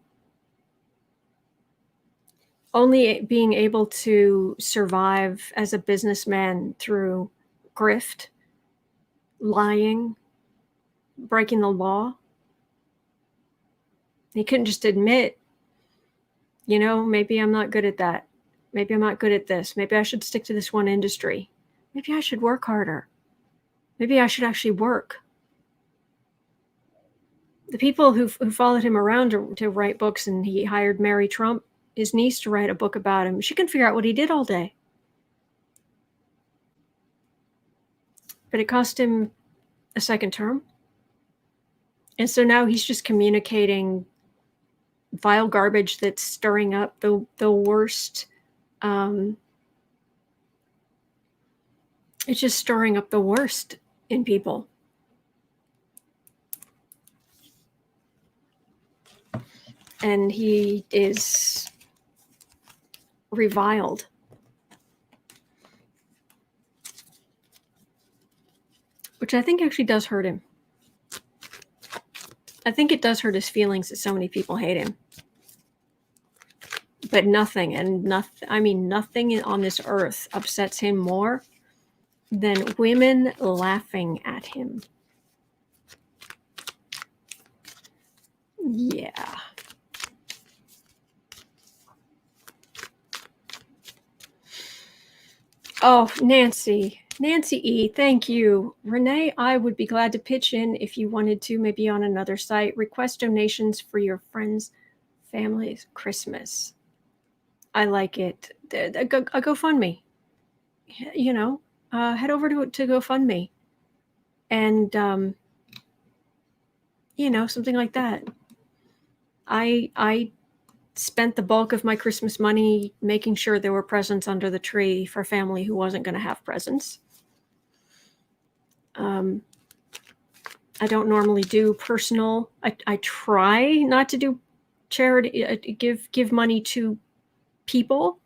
Only being able to survive as a businessman through grift, lying, breaking the law. He couldn't just admit, maybe I'm not good at that. Maybe I'm not good at this. Maybe I should stick to this one industry. Maybe I should work harder. Maybe I should actually work. The people who followed him around to write books, and he hired Mary Trump, his niece, to write a book about him. She can figure out what he did all day. But it cost him a second term. And so now he's just communicating vile garbage that's stirring up the worst. It's just stirring up the worst in people. And he is reviled. Which I think actually does hurt him. I think it does hurt his feelings that so many people hate him. But nothing on this earth upsets him more than women laughing at him. Yeah. Oh, Nancy E, thank you. Renee, I would be glad to pitch in if you wanted to, maybe on another site. Request donations for your friends' family's Christmas. I like it. A GoFundMe. Head over to GoFundMe. And, something like that. I spent the bulk of my Christmas money making sure there were presents under the tree for family who wasn't going to have presents. I don't normally do personal. I try not to do charity, give money to people,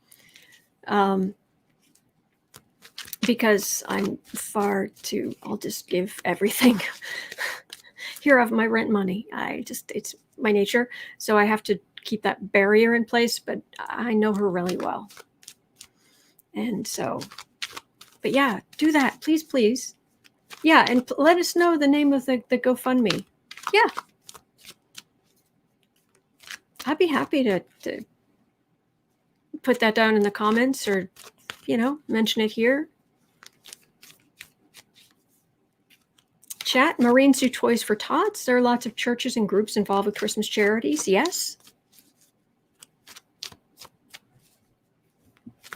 because I'm I'll just give everything. Here, I have my rent money. It's my nature. So I have to keep that barrier in place, but I know her really well. And so, but yeah, do that. Please. Yeah. And let us know the name of the GoFundMe. Yeah. I'd be happy to put that down in the comments, or, mention it here. Chat, Marines do toys for tots. There are lots of churches and groups involved with Christmas charities. Yes.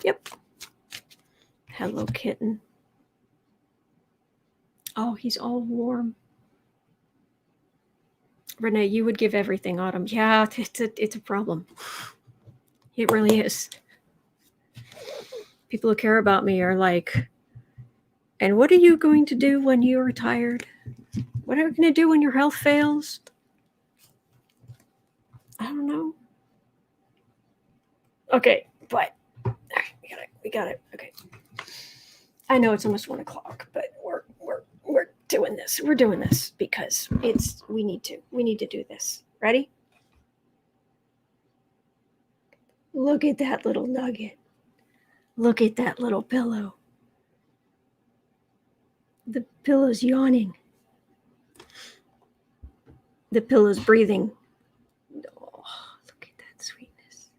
Yep. Hello, kitten. Oh, he's all warm. Renee, you would give everything, Autumn. Yeah, it's a problem. It really is. People who care about me are like, and what are you going to do when you're retired? What are you going to do when your health fails? I don't know. Okay, but all right, we got it. Okay. I know it's almost 1 o'clock, but we're doing this. We're doing this because we need to do this. Ready? Look at that little nugget. Look at that little pillow. The pillow's yawning. The pillow's breathing. Oh, look at that sweetness.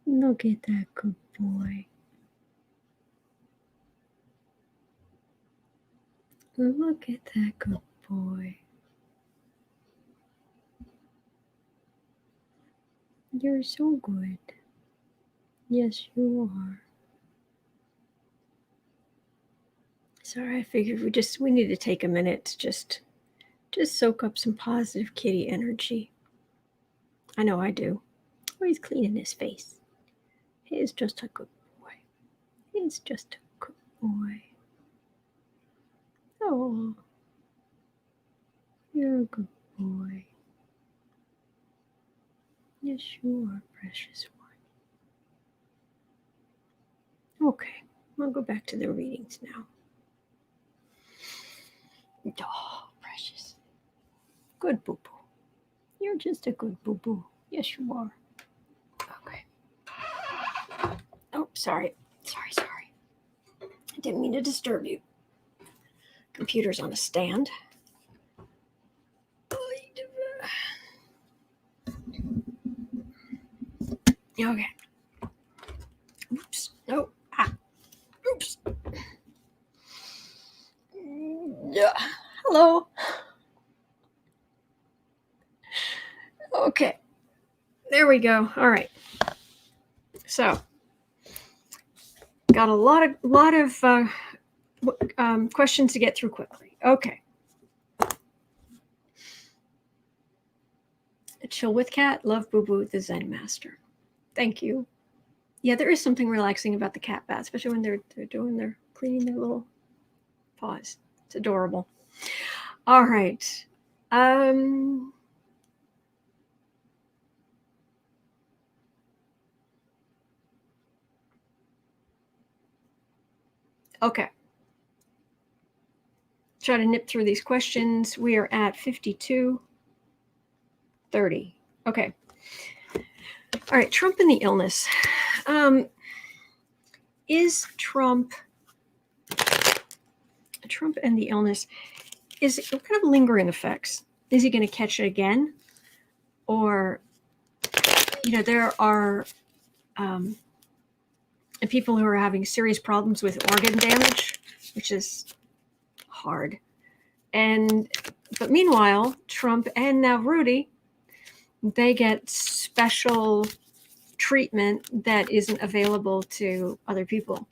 Look at that good boy. Look at that good boy. You're so good. Yes, you are. Sorry, I figured we need to take a minute to just soak up some positive kitty energy. I know I do. Oh, he's cleaning his face. He's just a good boy. He's just a good boy. Oh, you're a good boy. Yes, you are, precious one. Okay, I'll go back to the readings now. Oh, precious. Good boo-boo. You're just a good boo-boo. Yes, you are. Okay. Oh, sorry. Sorry. I didn't mean to disturb you. Computer's on a stand. Okay. Oops. Oh. Oops. Yeah. Hello. Okay. There we go. All right. So, got a lot of questions to get through quickly. Okay. Chill with cat. Love Boo Boo, the Zen master. Thank you. Yeah, there is something relaxing about the cat bath, especially when they're cleaning their little paws. It's adorable. All right. Okay. Try to nip through these questions. We are at 52:30. Okay. All right. Trump and the illness. Is Trump and the illness, what kind of lingering effects? Is he going to catch it again? Or, there are people who are having serious problems with organ damage, which is hard. But meanwhile, Trump and now Rudy, they get special treatment that isn't available to other people.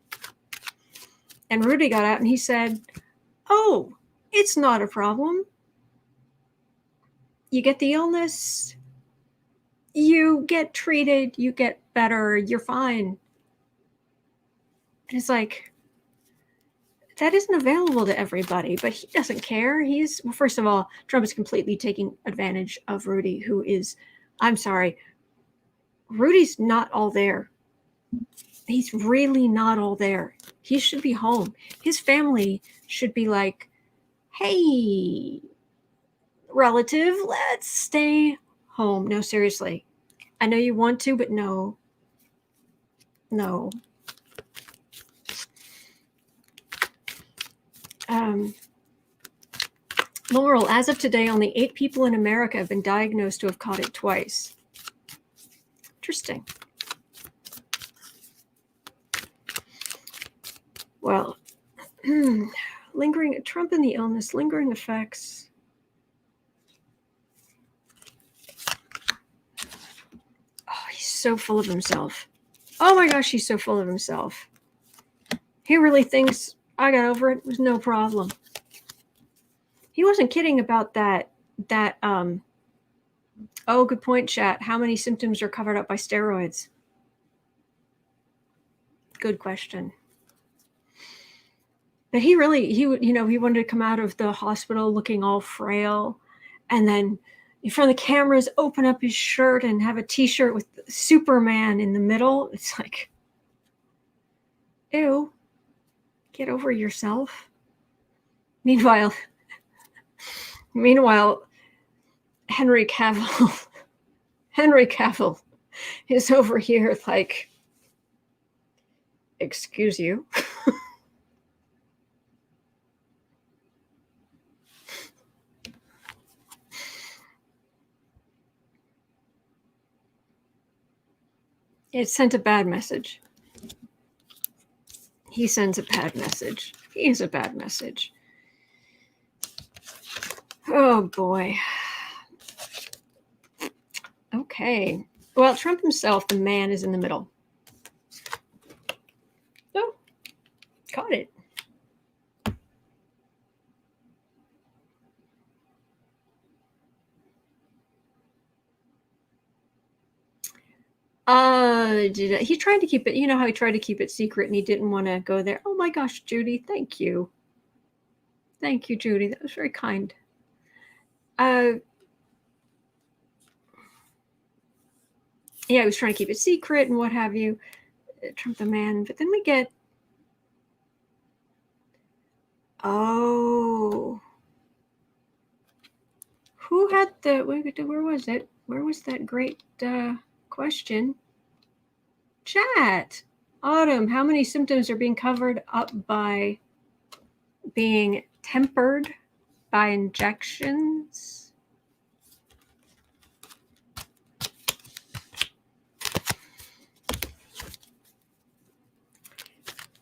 And Rudy got out and he said, oh, it's not a problem. You get the illness, you get treated, you get better, you're fine. And it's like, that isn't available to everybody, but he doesn't care. First of all, Trump is completely taking advantage of Rudy, who is, I'm sorry, Rudy's not all there. He's really not all there. He should be home. His family should be like, hey, relative, let's stay home. No, seriously. I know you want to, but no. Laurel, as of today, only 8 people in America have been diagnosed to have caught it twice. Interesting. Well, Trump and the illness, lingering effects. Oh, he's so full of himself. Oh my gosh, he's so full of himself. He really thinks I got over it. It was no problem. He wasn't kidding about that. Oh, good point, chat. How many symptoms are covered up by steroids? Good question. But he wanted to come out of the hospital looking all frail, and then in front of the cameras, open up his shirt and have a T-shirt with Superman in the middle. It's like, ew, get over yourself. Meanwhile, Henry Cavill is over here like, excuse you. It sent a bad message. He sends a bad message. He is a bad message. Oh boy. Okay. Well, Trump himself, the man, is in the middle. Oh, caught it. He tried to keep it, you know how he tried to keep it secret and he didn't want to go there. Oh my gosh, Judy, thank you. Thank you, Judy. That was very kind. Yeah, he was trying to keep it secret and what have you. Trump the man. But then we get, oh, who had the, where was it? Where was that great question? Chat. Autumn, how many symptoms are being covered up by being tempered by injections?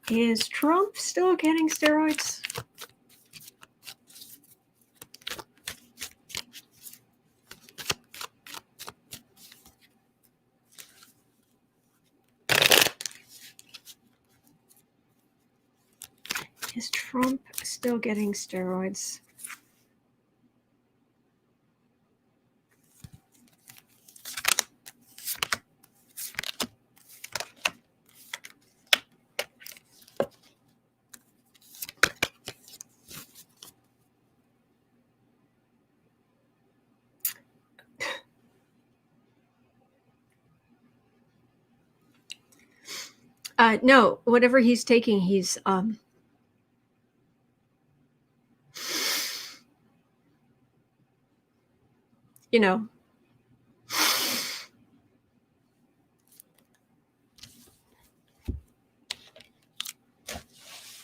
Is Trump still getting steroids? Is Trump still getting steroids? No, whatever he's taking, he's you know,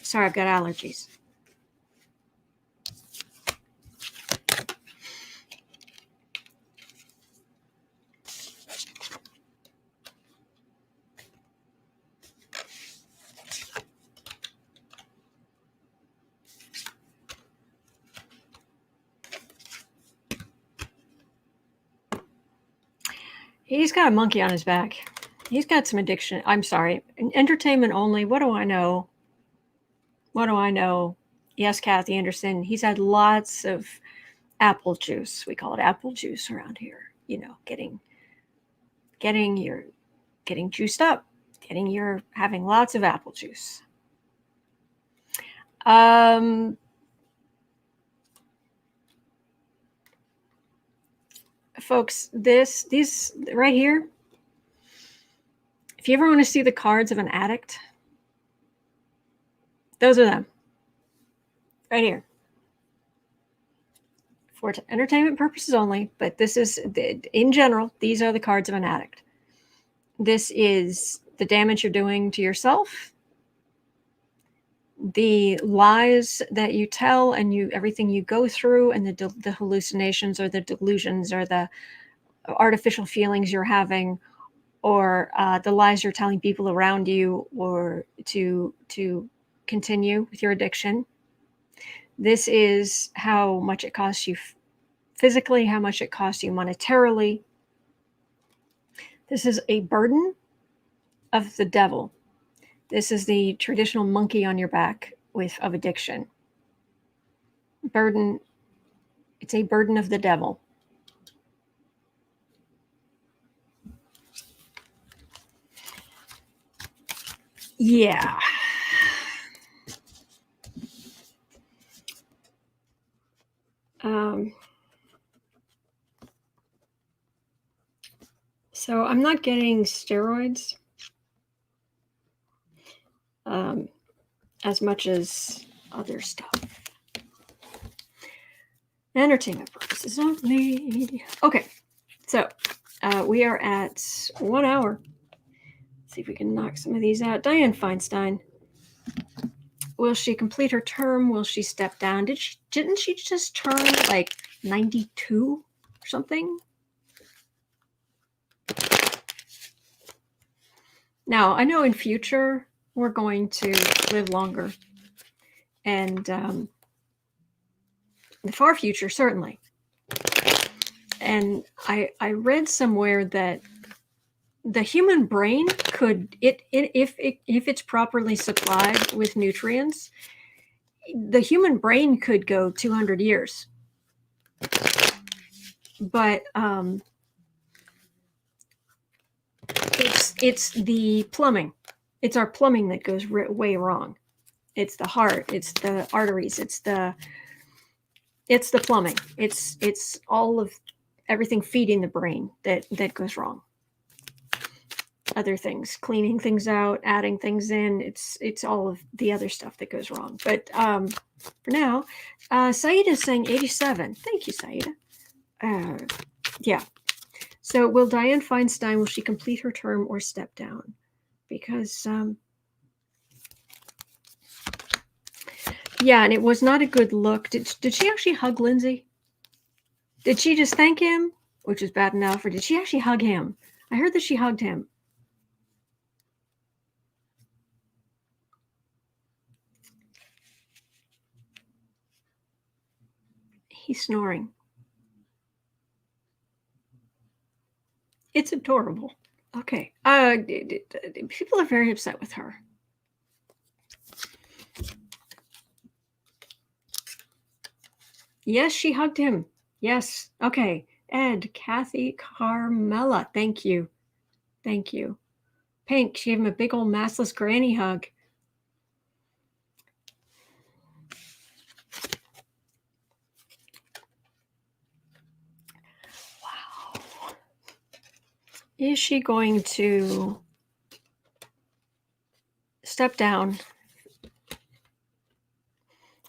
sorry, I've got allergies. He's got a monkey on his back. He's got some addiction. I'm sorry. Entertainment only. What do I know? What do I know? Yes, Kathy Anderson. He's had lots of apple juice. We call it apple juice around here. You know, getting juiced up, having lots of apple juice. Folks, these right here, if you ever want to see the cards of an addict, those are them. Right here. For entertainment purposes only, but this is, in general, these are the cards of an addict. This is the damage you're doing to yourself, the lies that you tell, and everything you go through, and the hallucinations or the delusions or the artificial feelings you're having, or the lies you're telling people around you, or to continue with your addiction. This is how much it costs you physically, how much it costs you monetarily. This is a burden of the devil. This is the traditional monkey on your back of addiction. Burden. It's a burden of the devil. Yeah. So I'm not getting steroids as much as other stuff. Entertainment purposes only. Okay, so we are at 1 hour. Let's see if we can knock some of these out. Diane Feinstein. Will she complete her term? Will she step down? Didn't she just turn like 92 or something? Now, I know in future we're going to live longer. And the far future, certainly. And I read somewhere that the human brain could, if it's properly supplied with nutrients, the human brain could go 200 years. But it's the plumbing. It's our plumbing that goes way wrong. It's the heart. It's the arteries. It's the plumbing. It's all of everything feeding the brain that goes wrong. Other things, cleaning things out, adding things in. It's all of the other stuff that goes wrong. But for now, Saida is saying 87. Thank you, Saida. Yeah. So will Diane Feinstein, will she complete her term or step down? Because, yeah, and it was not a good look. Did she actually hug Lindsay? Did she just thank him, which is bad enough, or did she actually hug him? I heard that she hugged him. He's snoring. It's adorable. Okay. People are very upset with her. Yes, she hugged him. Yes. Okay. Ed, Kathy, Carmela. Thank you. Thank you. Pink, she gave him a big old massless granny hug. Wow. Is she going to step down?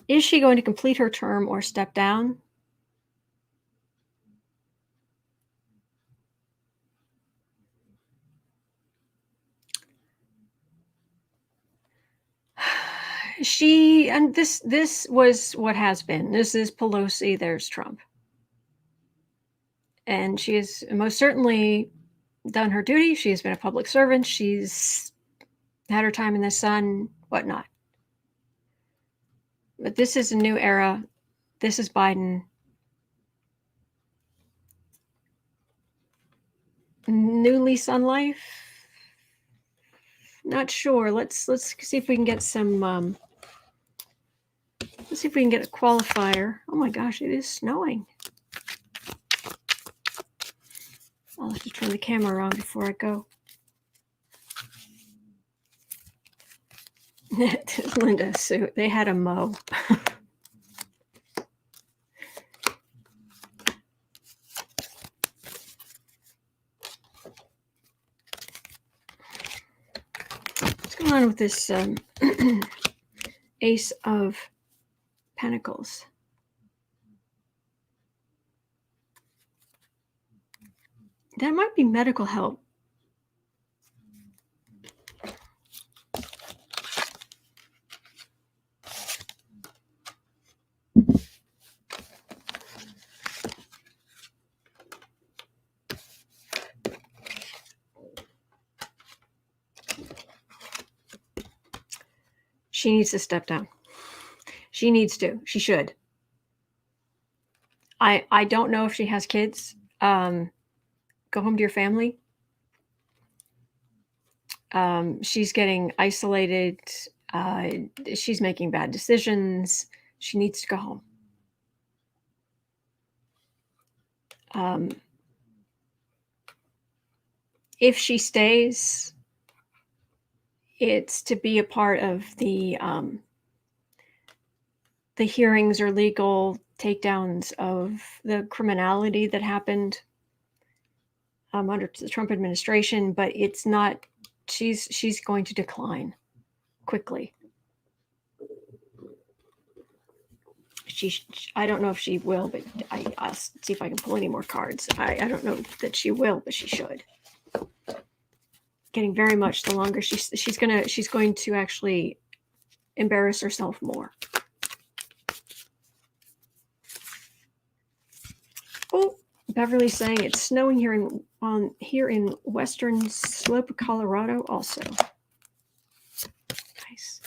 Is she going to complete her term or step down? And this was what has been. This is Pelosi, there's Trump. And she has most certainly done her duty. She has been a public servant. She's had her time in the sun, whatnot. But this is a new era. This is Biden. New lease on life? Not sure. Let's see if we can get some. Let's see if we can get a qualifier. Oh my gosh, it is snowing. I'll have to turn the camera around before I go. Linda, Sue, they had a mow. What's going on with this Ace of Pentacles? That might be medical help. She needs to step down. She needs to. She should. I don't know if she has kids. Go home to your family. She's getting isolated. She's making bad decisions. She needs to go home. If she stays, it's to be a part of the hearings or legal takedowns of the criminality that happened under the Trump administration, but it's not. She's going to decline quickly. I don't know if she will, but I'll see if I can pull any more cards. I don't know that she will, but she should. Getting very much the longer she's going to actually embarrass herself more. Oh, Beverly's saying it's snowing here in western slope of Colorado also. Nice.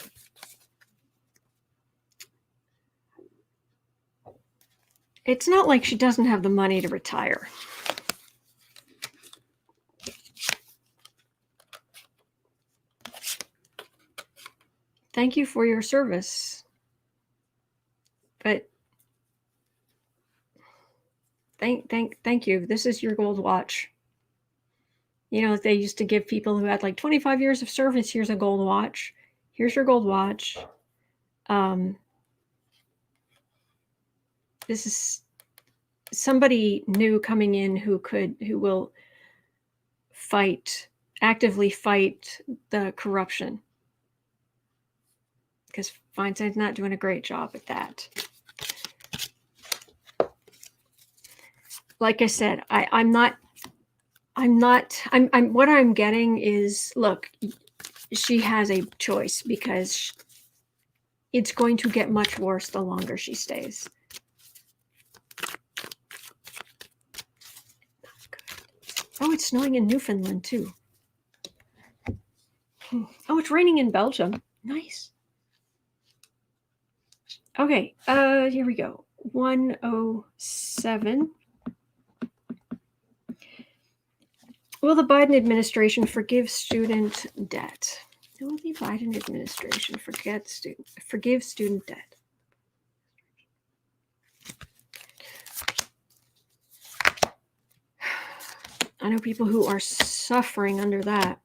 It's not like she doesn't have the money to retire. Thank you for your service. But thank you. This is your gold watch. You know, they used to give people who had like 25 years of service, here's a gold watch. Here's your gold watch. This is somebody new coming in who will actively fight the corruption. Because Feinstein's not doing a great job at that. Like I said, what I'm getting is, look, she has a choice because it's going to get much worse the longer she stays. Oh, it's snowing in Newfoundland too. Oh, it's raining in Belgium. Nice. Okay, here we go. 107. Will the Biden administration forgive student debt? Will the Biden administration forgive student debt? I know people who are suffering under that.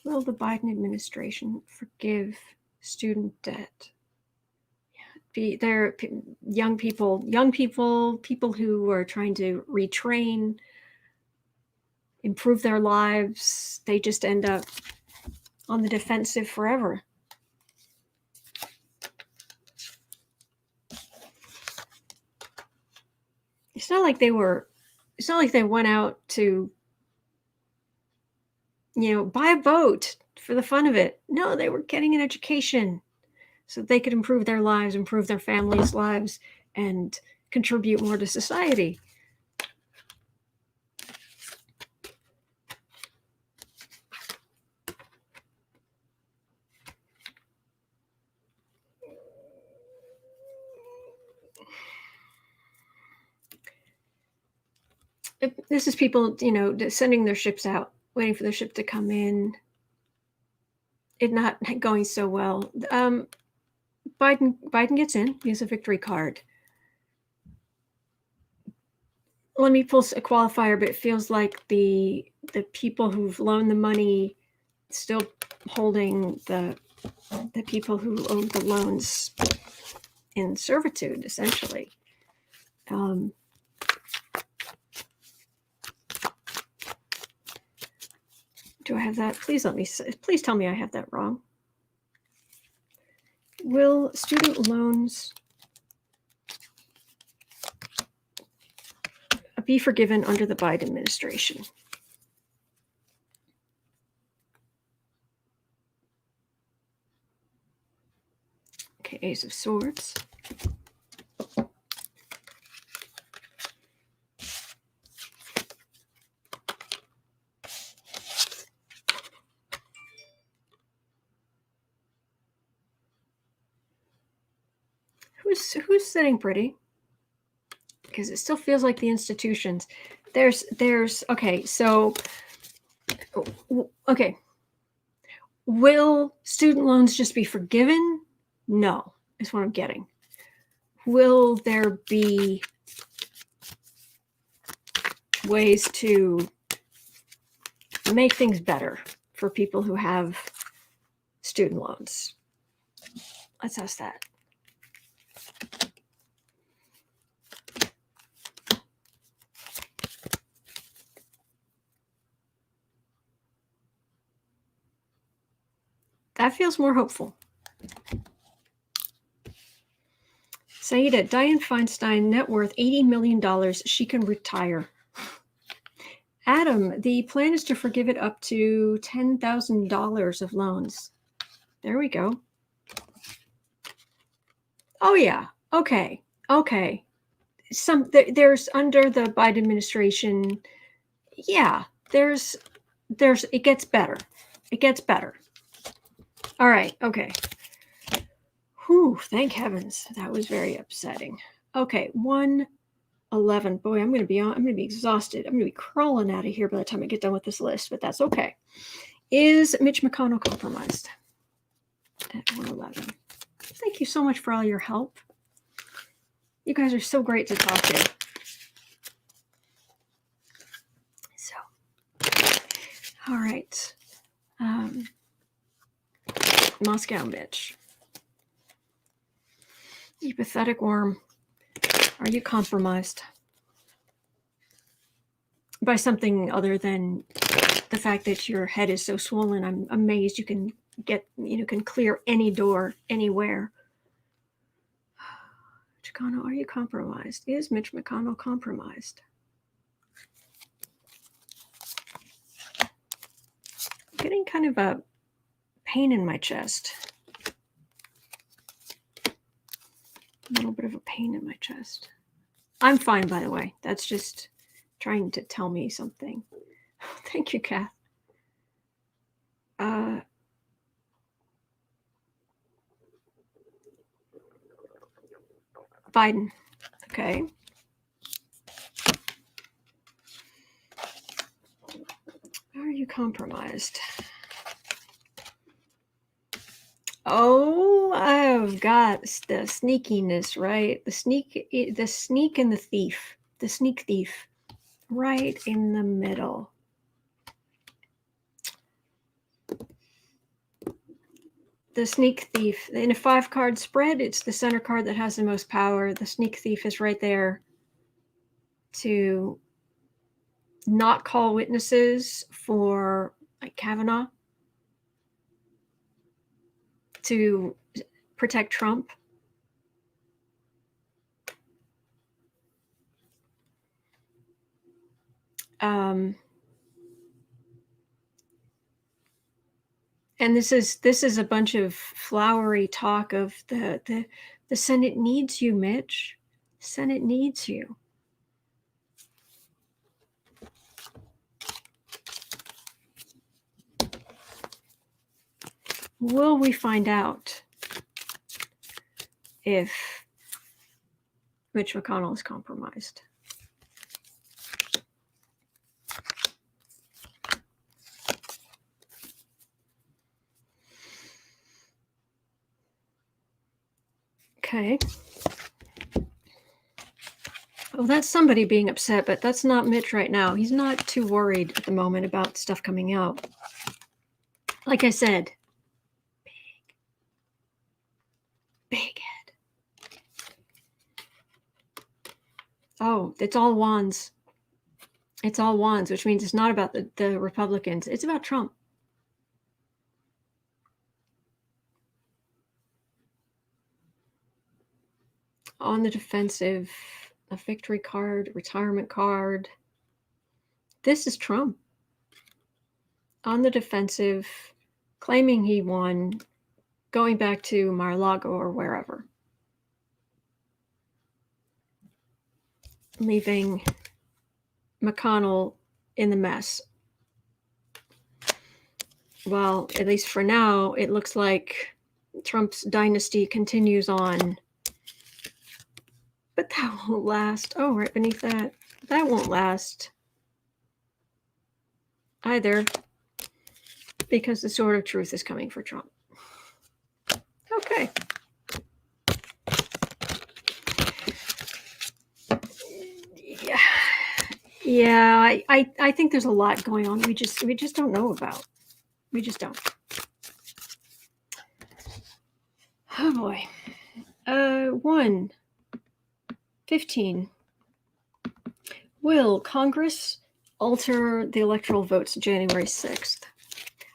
Will the Biden administration forgive student debt? They're young people who are trying to retrain, improve their lives. They just end up on the defensive forever. It's not like they went out to, buy a boat for the fun of it. No, they were getting an education so they could improve their lives, improve their families' lives, and contribute more to society. This is people, sending their ships out, waiting for the ship to come in. It not going so well. Biden gets in. He has a victory card. Let me pull a qualifier, but it feels like the people who've loaned the money still holding the people who owed the loans in servitude, essentially. Do I have that? Please tell me I have that wrong. Will student loans be forgiven under the Biden administration? Okay, Ace of Swords. Who's sitting pretty? Because it still feels like the institutions. Okay, so okay. Will student loans just be forgiven? No, is what I'm getting. Will there be ways to make things better for people who have student loans? Let's ask that. That feels more hopeful. Saida, Diane Feinstein, net worth $80 million. She can retire. Adam, the plan is to forgive it up to $10,000 of loans. There we go. Oh, yeah. Okay. There's under the Biden administration. Yeah, there's it gets better. It gets better. All right. Okay. Whew, thank heavens. That was very upsetting. Okay. 111. Boy, I'm going to be exhausted. I'm going to be crawling out of here by the time I get done with this list, but that's okay. Is Mitch McConnell compromised? At 111. Thank you so much for all your help. You guys are so great to talk to. So, all right. Moscow Mitch. You pathetic worm. Are you compromised by something other than the fact that your head is so swollen? I'm amazed you can can clear any door anywhere. McConnell, are you compromised? Is Mitch McConnell compromised? I'm getting kind of a pain in my chest. A little bit of a pain in my chest. I'm fine, by the way. That's just trying to tell me something. Thank you, Kath. Biden. Okay. Are you compromised? Oh, I've got the sneakiness, right? The sneak and the thief. The sneak thief. Right in the middle. The sneak thief. In a 5-card spread, it's the center card that has the most power. The sneak thief is right there to not call witnesses for Kavanaugh, to protect Trump. And this is a bunch of flowery talk of the Senate needs you, Mitch. Senate needs you. Will we find out if Mitch McConnell is compromised? Okay. Well, that's somebody being upset, but that's not Mitch right now. He's not too worried at the moment about stuff coming out. Like I said, big head. Oh, it's all wands. It's all wands, which means it's not about the Republicans. It's about Trump. On the defensive, a victory card, retirement card. This is Trump. On the defensive, claiming he won, going back to Mar-a-Lago or wherever. Leaving McConnell in the mess. Well, at least for now, it looks like Trump's dynasty continues on. But that won't last. Oh, right beneath that. That won't last either, because the sword of truth is coming for Trump. Okay. Yeah, I think there's a lot going on. We just don't know about. We just don't. Oh boy. 1:15. Will Congress alter the electoral votes January 6th?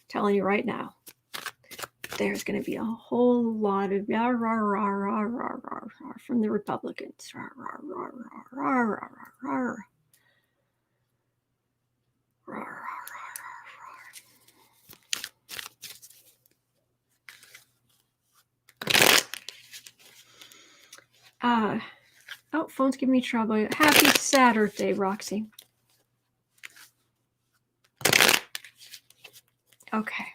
Telling you right now. there's going to be a whole lot of rah, rah, rah, rah, rah, rah, rah, from the Republicans. Rah, rah, rah, rah, rah, rah, rah, rah. Rah, rah, rah, rah. Oh, phone's giving me trouble. Happy Saturday, Roxy. Okay.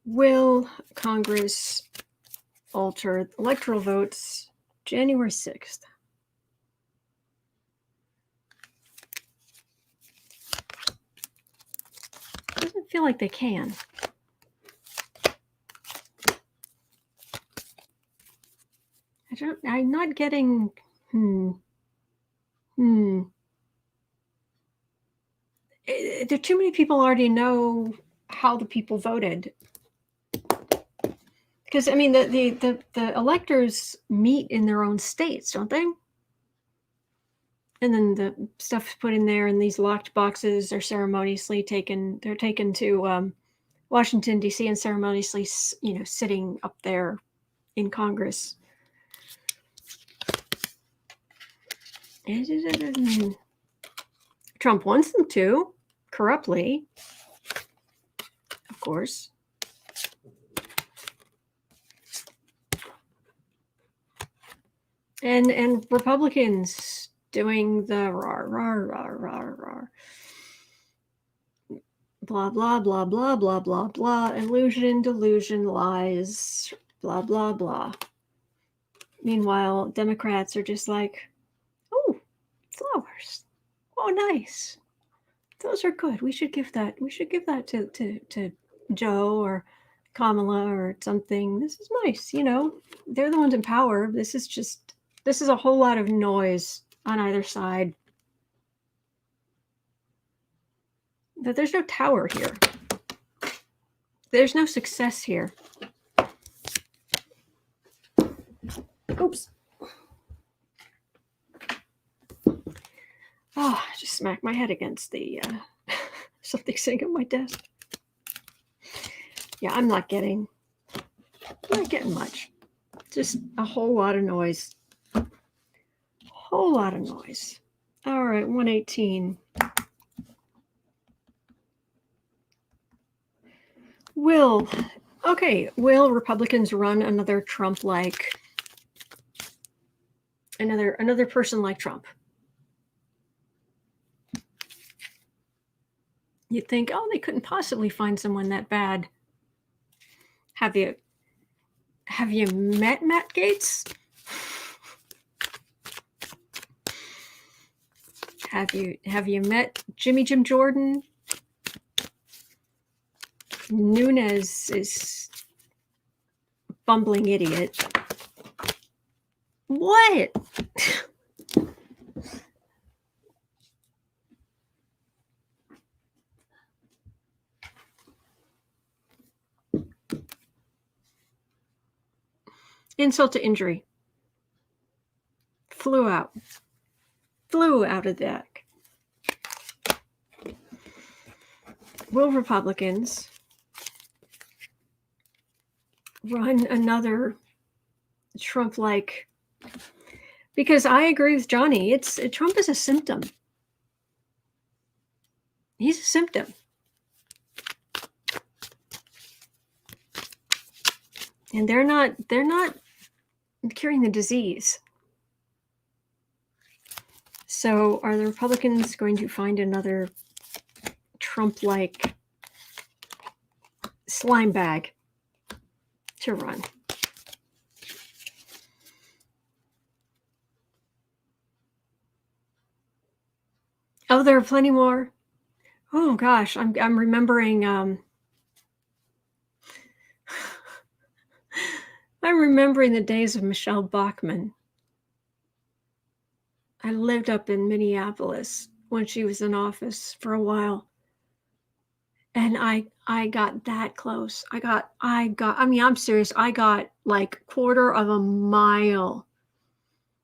Will Congress alter electoral votes January 6th? Doesn't feel like they can. I'm not getting, There too many people already know how the people voted. Because, I mean, the electors meet in their own states, don't they? And then the stuff's put in there, and these locked boxes are ceremoniously taken. They're taken to Washington, D.C., and ceremoniously, sitting up there in Congress. Trump wants them to, corruptly, of course. And Republicans doing the rah, rah, rah, rah, rah. Blah, blah, blah, blah, blah, blah, blah. Illusion, delusion, lies, blah, blah, blah. Meanwhile, Democrats are just like, oh, flowers. Oh, nice. Those are good. We should give that to Joe or Kamala or something. This is nice. They're the ones in power. This is a whole lot of noise on either side. But there's no tower here. There's no success here. Oops. Oh, I just smacked my head against the something sitting at my desk. Yeah, I'm not getting much. Just a whole lot of noise. Whole lot of noise. All right, 118. Will Republicans run another Trump-like, another person like Trump? You'd think, oh, they couldn't possibly find someone that bad. Have you met Matt Gaetz? Have you met Jim Jordan? Nunes is bumbling idiot. What? Insult to injury. Flew out of the deck. Will Republicans run another Trump-like? Because I agree with Johnny. Trump is a symptom. He's a symptom. And they're not curing the disease. So are the Republicans going to find another Trump-like slime bag to run? Oh, there are plenty more. Oh gosh, I'm remembering. I'm remembering the days of Michelle Bachmann. I lived up in Minneapolis when she was in office for a while. And I got that close. I mean, I'm serious. I got like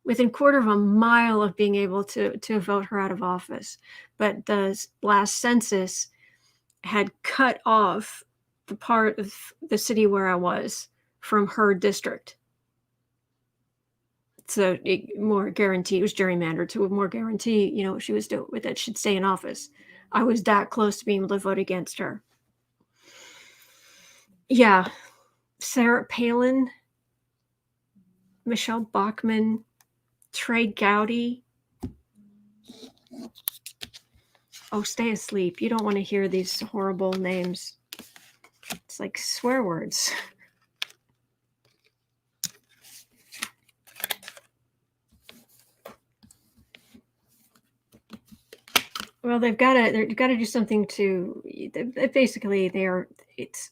within quarter of a mile of being able to vote her out of office. But the last census, had cut off the part of the city where I was from her district. So it more guarantee, it was gerrymandered to more guarantee, what she was doing with it should stay in office. I was that close to being able to vote against her. Yeah. Sarah Palin, Michelle Bachmann, Trey Gowdy. Oh, stay asleep. You don't want to hear these horrible names. It's like swear words. Well, they've got to do something to. Basically, it's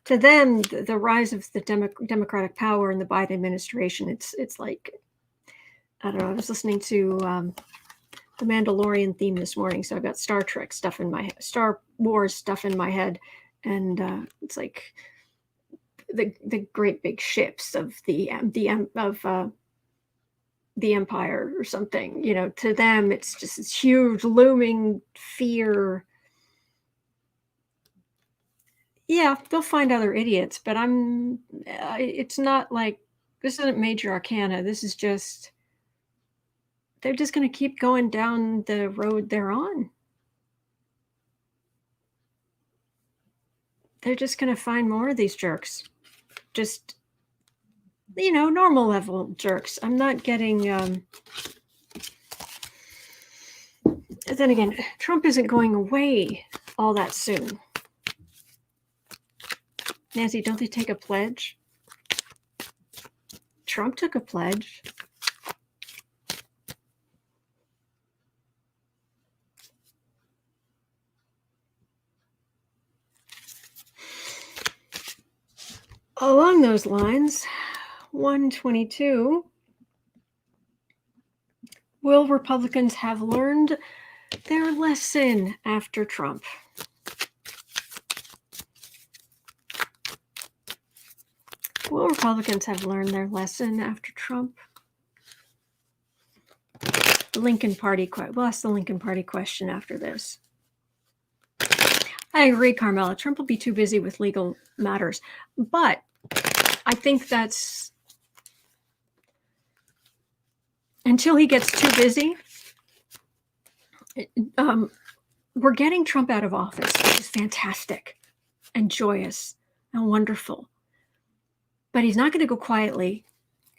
to them the rise of the Democratic power in the Biden administration. It's like, I don't know. I was listening to the Mandalorian theme this morning, so I've got Star Trek stuff in my head, Star Wars stuff in my head, and it's like the great big ships of the Empire or something. To them, it's just this huge looming fear. Yeah, they'll find other idiots, but it's not like, this isn't major arcana. This is just, they're just going to keep going down the road they're on. They're just going to find more of these jerks. Just, normal level jerks. I'm not getting, then again, Trump isn't going away all that soon. Nancy, don't they take a pledge? Trump took a pledge. Along those lines, 122, will Republicans have learned their lesson after Trump? Will Republicans have learned their lesson after Trump? The Lincoln Party, we'll ask the Lincoln Party question after this. I agree, Carmela. Trump will be too busy with legal matters. But I think that's, until he gets too busy, we're getting Trump out of office, which is fantastic and joyous and wonderful. But he's not going to go quietly,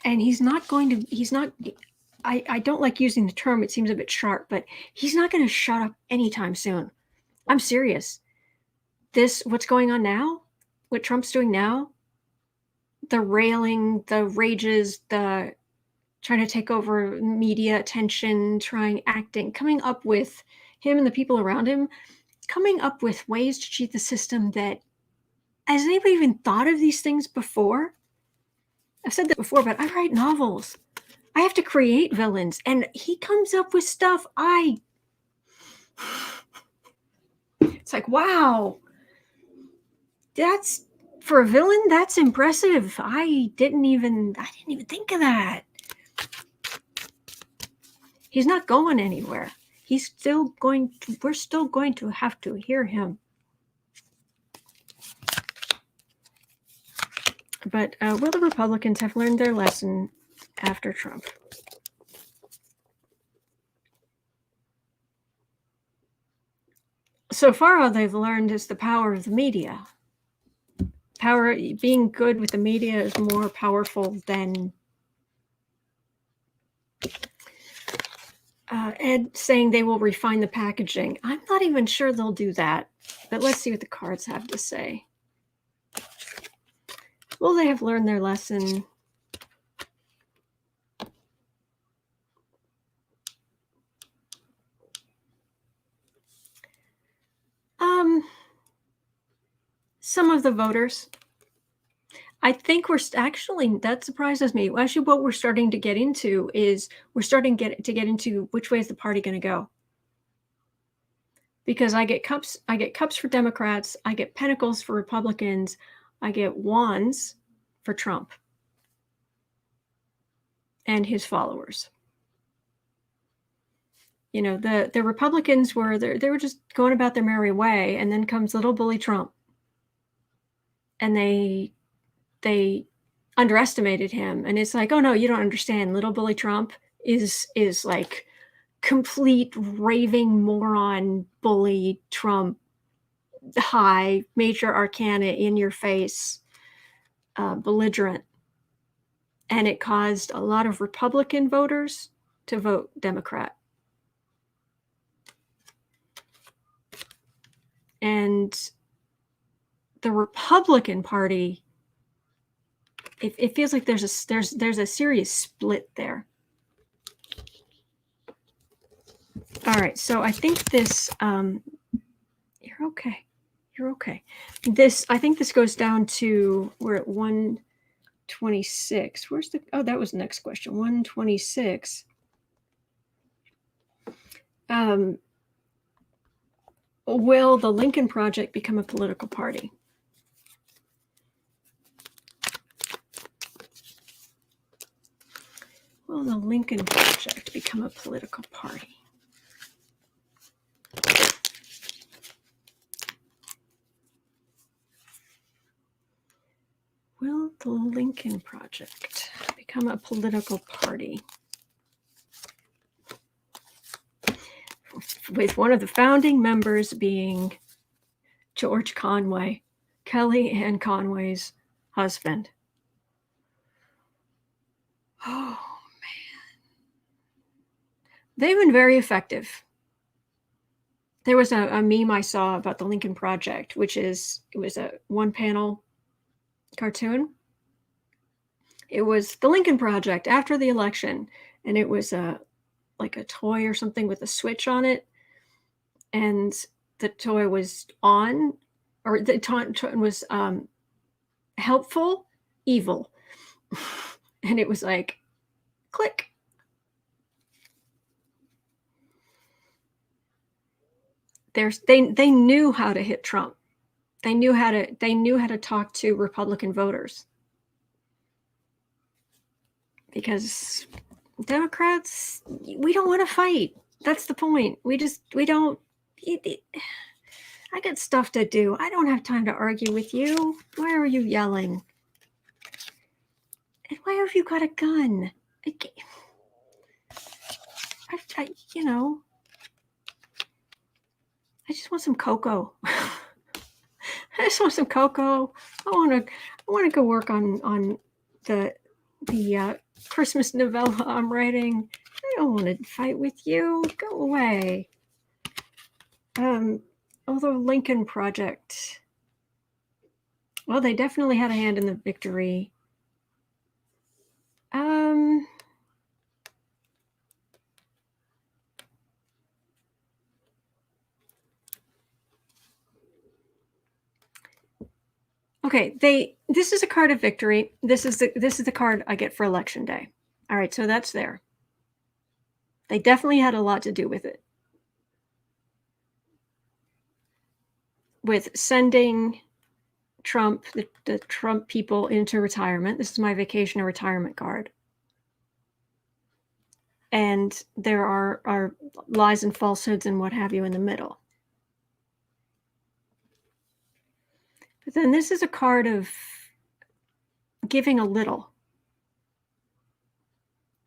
and I don't like using the term, it seems a bit sharp, but he's not going to shut up anytime soon. I'm serious. What's going on now, what Trump's doing now, the railing, the rages, the trying to take over media attention, coming up with him and the people around him, coming up with ways to cheat the system that, has anybody even thought of these things before? I've said that before, but I write novels. I have to create villains, and he comes up with stuff. It's like, wow, that's, for a villain, that's impressive. I didn't even think of that. He's not going anywhere. We're still going to have to hear him. But will the Republicans have learned their lesson after Trump? So far, all they've learned is the power of the media. Being good with the media is more powerful than Ed saying they will refine the packaging. I'm not even sure they'll do that, but let's see what the cards have to say. Will they have learned their lesson? Some of the voters. I think that surprises me. Actually, what we're starting to get into is to get into which way is the party going to go. Because I get cups for Democrats, I get pentacles for Republicans, I get wands for Trump and his followers. You know, the Republicans they were just going about their merry way, and then comes little bully Trump, and they underestimated him, and it's like, oh no, you don't understand. Little bully Trump is like complete raving moron bully Trump, high major arcana in your face, belligerent, and it caused a lot of Republican voters to vote Democrat. And the Republican Party, it feels like there's a serious split there. All right, so I think this you're okay. You're okay. I think this goes down to, we're at 126. Where's the, oh, that was the next question. 126. Will the Lincoln Project become a political party? Will the Lincoln Project become a political party? Will the Lincoln Project become a political party? With one of the founding members being George Conway, Kelly Ann Conway's husband. Oh, man. They've been very effective. There was a meme I saw about the Lincoln Project, it was a one-panel cartoon. It was the Lincoln Project after the election, and it was like a toy or something with a switch on it, and the toy was on, or the toy was helpful, evil, and it was like click. They knew how to hit Trump. They knew how to talk to Republican voters, because Democrats, we don't want to fight. That's the point. We don't. I got stuff to do. I don't have time to argue with you. Why are you yelling? And why have you got a gun? You know, I just want some cocoa. I just want some cocoa. I want to go work on the Christmas novella I'm writing. I don't want to fight with you. Go away. Although Lincoln Project, well, they definitely had a hand in the victory. Okay, this is a card of victory. This is the card I get for election day. All right, so that's there. They definitely had a lot to do with it. With sending Trump, the Trump people into retirement. This is my vacation or retirement card. And there are lies and falsehoods and what have you in the middle. But then this is a card of giving a little.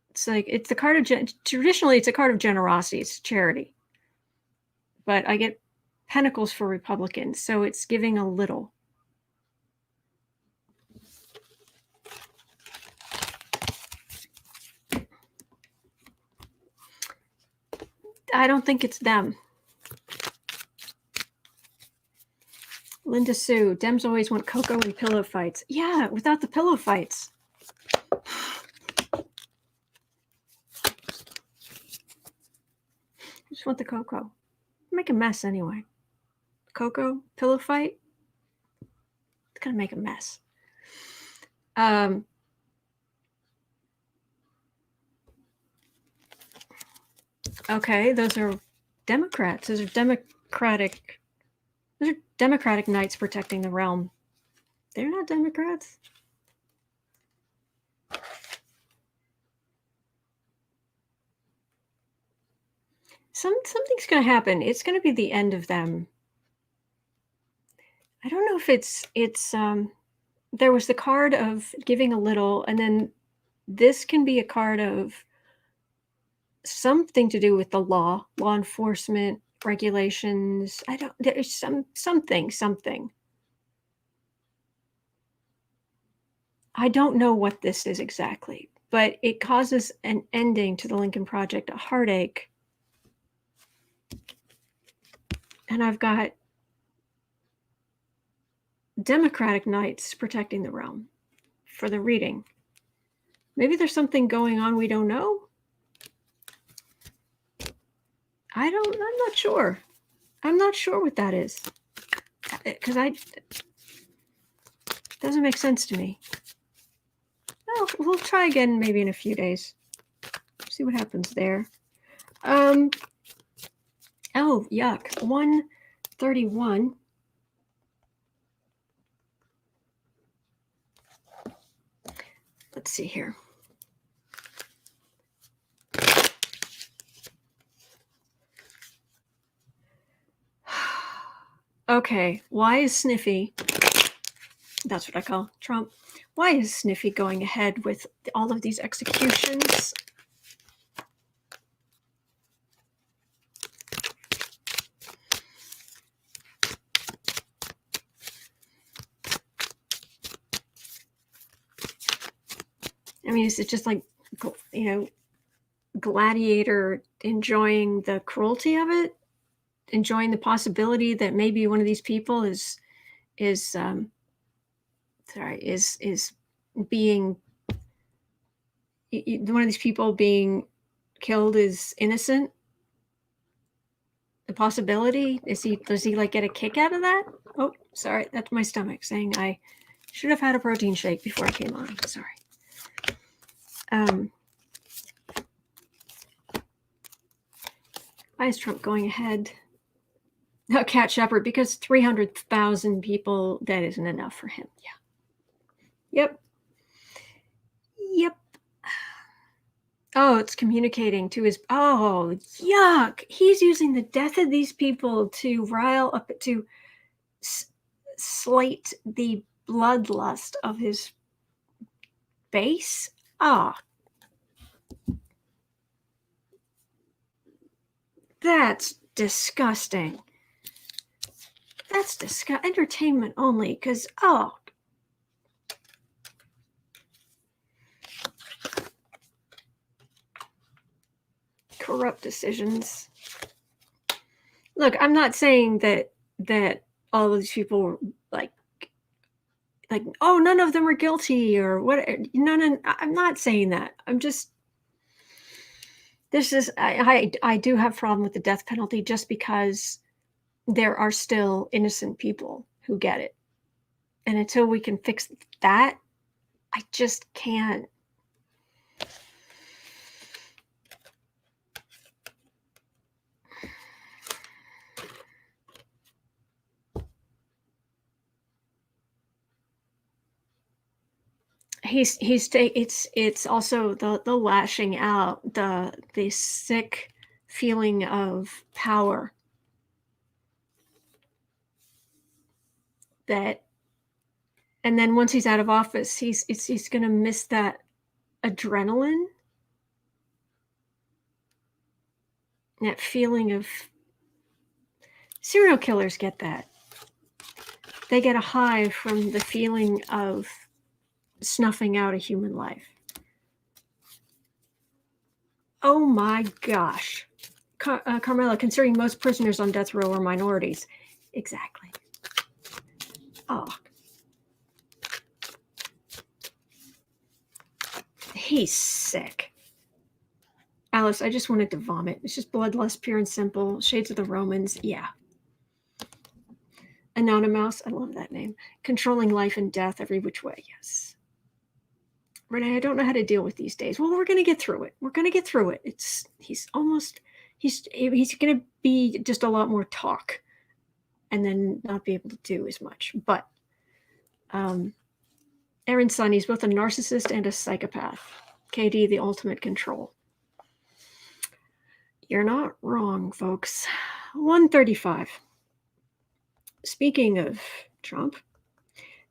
It's like, it's the card of, traditionally it's a card of generosity, it's charity. But I get pentacles for Republicans, so it's giving a little. I don't think it's them. Linda Sue, Dems always want cocoa and pillow fights. Yeah, without the pillow fights. I just want the cocoa. Make a mess anyway. Cocoa, pillow fight. It's gonna make a mess. Okay, those are Democrats. Those are Democratic knights protecting the realm. They're not Democrats. something's going to happen. It's going to be the end of them. I don't know if it's there was the card of giving a little, and then this can be a card of something to do with the law enforcement, regulations. I don't, there's something. I don't know what this is exactly, but it causes an ending to the Lincoln Project, a heartache. And I've got Democratic Knights protecting the realm for the reading. Maybe there's something going on we don't know. I'm not sure. I'm not sure what that is. Because it doesn't make sense to me. Well, we'll try again maybe in a few days. See what happens there. Oh, yuck. 131. Let's see here. Okay, why is Sniffy, that's what I call Trump, why is Sniffy going ahead with all of these executions? I mean, is it just like, Gladiator enjoying the cruelty of it? Enjoying the possibility that maybe one of these people is being, one of these people being killed is innocent? The possibility, does he like get a kick out of that? Oh, sorry, that's my stomach saying I should have had a protein shake before I came on. Sorry. Why is Trump going ahead? No, Cat Shepard, because 300,000 people, that isn't enough for him. Yeah. Yep. Oh, it's communicating to his, oh, yuck. He's using the death of these people to rile up, to slate the bloodlust of his base. Ah. That's disgusting. That's disgusting. Entertainment only, because, oh. Corrupt decisions. Look, I'm not saying that all of these people were like, oh, none of them are guilty or what. None. I'm not saying that. I'm just, this is, I do have a problem with the death penalty just because there are still innocent people who get it. And until we can fix that, I just can't. It's also the lashing out, the sick feeling of power that, and then once he's out of office, he's going to miss that adrenaline, that feeling of, serial killers get that. They get a high from the feeling of snuffing out a human life. Oh my gosh. Carmela, considering most prisoners on death row are minorities. Exactly. Oh. He's sick. Alice, I just wanted to vomit. It's just bloodlust, pure and simple. Shades of the Romans. Yeah. Anonymous. I love that name. Controlling life and death every which way. Yes. Renee, I don't know how to deal with these days. Well, we're going to get through it. We're going to get through it. He's going to be just a lot more talk and then not be able to do as much. But Aaron's son, he's both a narcissist and a psychopath. KD, the ultimate control. You're not wrong, folks. 135. Speaking of Trump,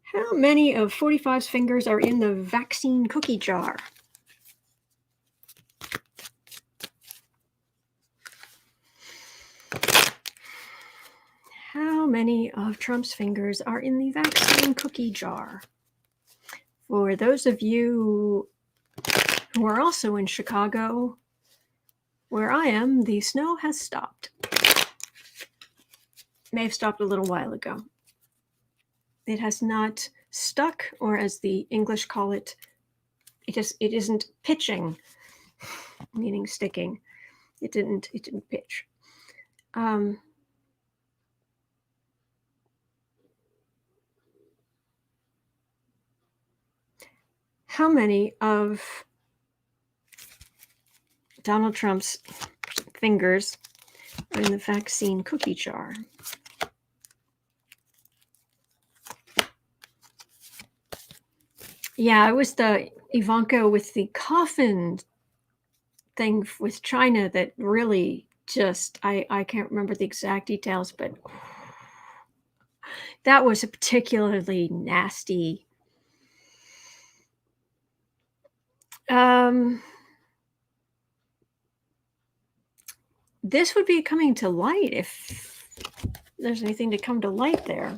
how many of 45's fingers are in the vaccine cookie jar? How many of Trump's fingers are in the vaccine cookie jar? For those of you who are also in Chicago, where I am, the snow has stopped. May have stopped a little while ago. It has not stuck, or as the English call it, it isn't pitching, meaning sticking. It didn't pitch. How many of Donald Trump's fingers are in the vaccine cookie jar? Yeah, it was the Ivanka with the coffin thing with China that really just, I can't remember the exact details, but that was a particularly nasty. This would be coming to light if there's anything to come to light there.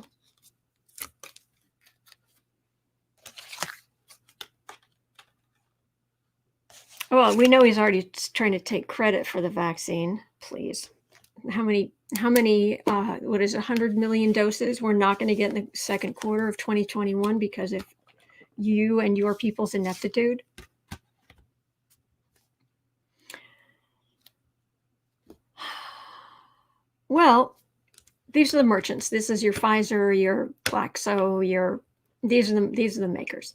Well, we know he's already trying to take credit for the vaccine. Please. How many, what is 100 million doses we're not going to get in the second quarter of 2021 because of you and your people's ineptitude? Well, these are the merchants. This is your Pfizer, your Glaxo, these are the makers.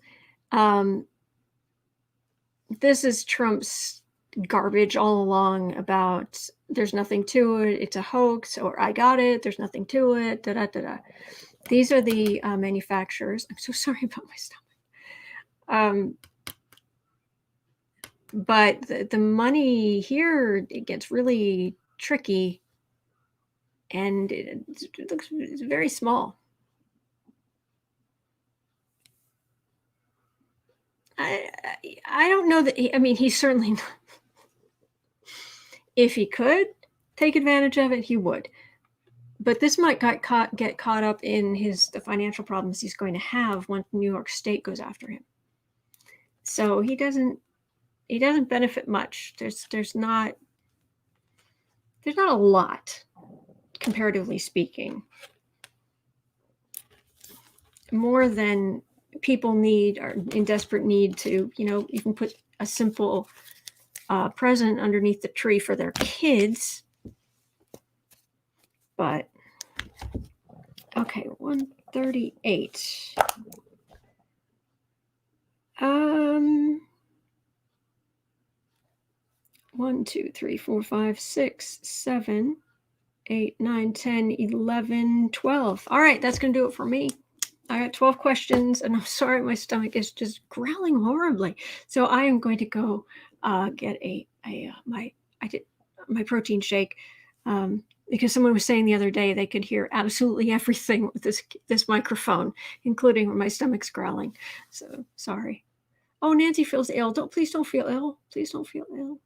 This is Trump's garbage all along about there's nothing to it, it's a hoax, or I got it, there's nothing to it, da-da-da-da. These are the manufacturers. I'm so sorry about my stomach. But the money here, it gets really tricky, and it looks very small. I don't know that, he's certainly not. If he could take advantage of it, he would. But this might get caught up in the financial problems he's going to have once New York State goes after him. So he doesn't benefit much. There's not a lot, comparatively speaking, more than people need, are in desperate need to, you can put a simple present underneath the tree for their kids. But okay, 138. 1, 2, 3, 4, 5, 6, 7, 8, 9, 10, 11, 12. All right, that's going to do it for me. I got 12 questions, and I'm sorry my stomach is just growling horribly. So I am going to go get my protein shake, because someone was saying the other day they could hear absolutely everything with this microphone, including my stomach's growling. So sorry. Oh, Nancy feels ill. Please don't feel ill. Please don't feel ill.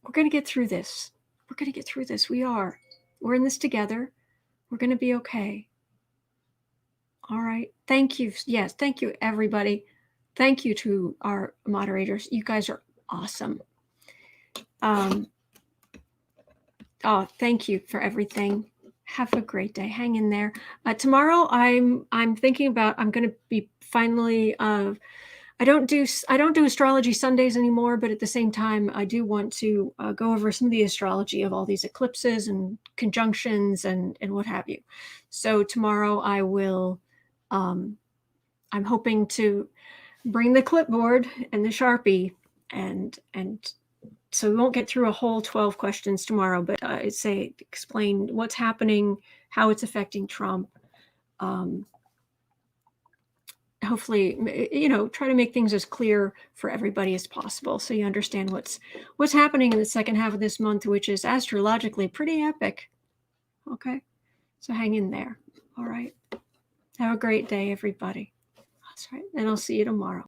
We're going to get through this. We're going to get through this. We're in this together. We're going to be okay. All right. Thank you. Yes. Thank you, everybody. Thank you to our moderators. You guys are awesome. Thank you for everything. Have a great day. Hang in there. Tomorrow, I'm thinking about, I'm going to be finally, I don't do astrology Sundays anymore, but at the same time, I do want to go over some of the astrology of all these eclipses and conjunctions and what have you. So tomorrow I will, I'm hoping to bring the clipboard and the Sharpie, and so we won't get through a whole 12 questions tomorrow, but explain what's happening, how it's affecting Trump. hopefully, try to make things as clear for everybody as possible, so you understand what's happening in the second half of this month, which is astrologically pretty epic. Okay, so hang in there. All right, have a great day, everybody. That's right, and I'll see you tomorrow.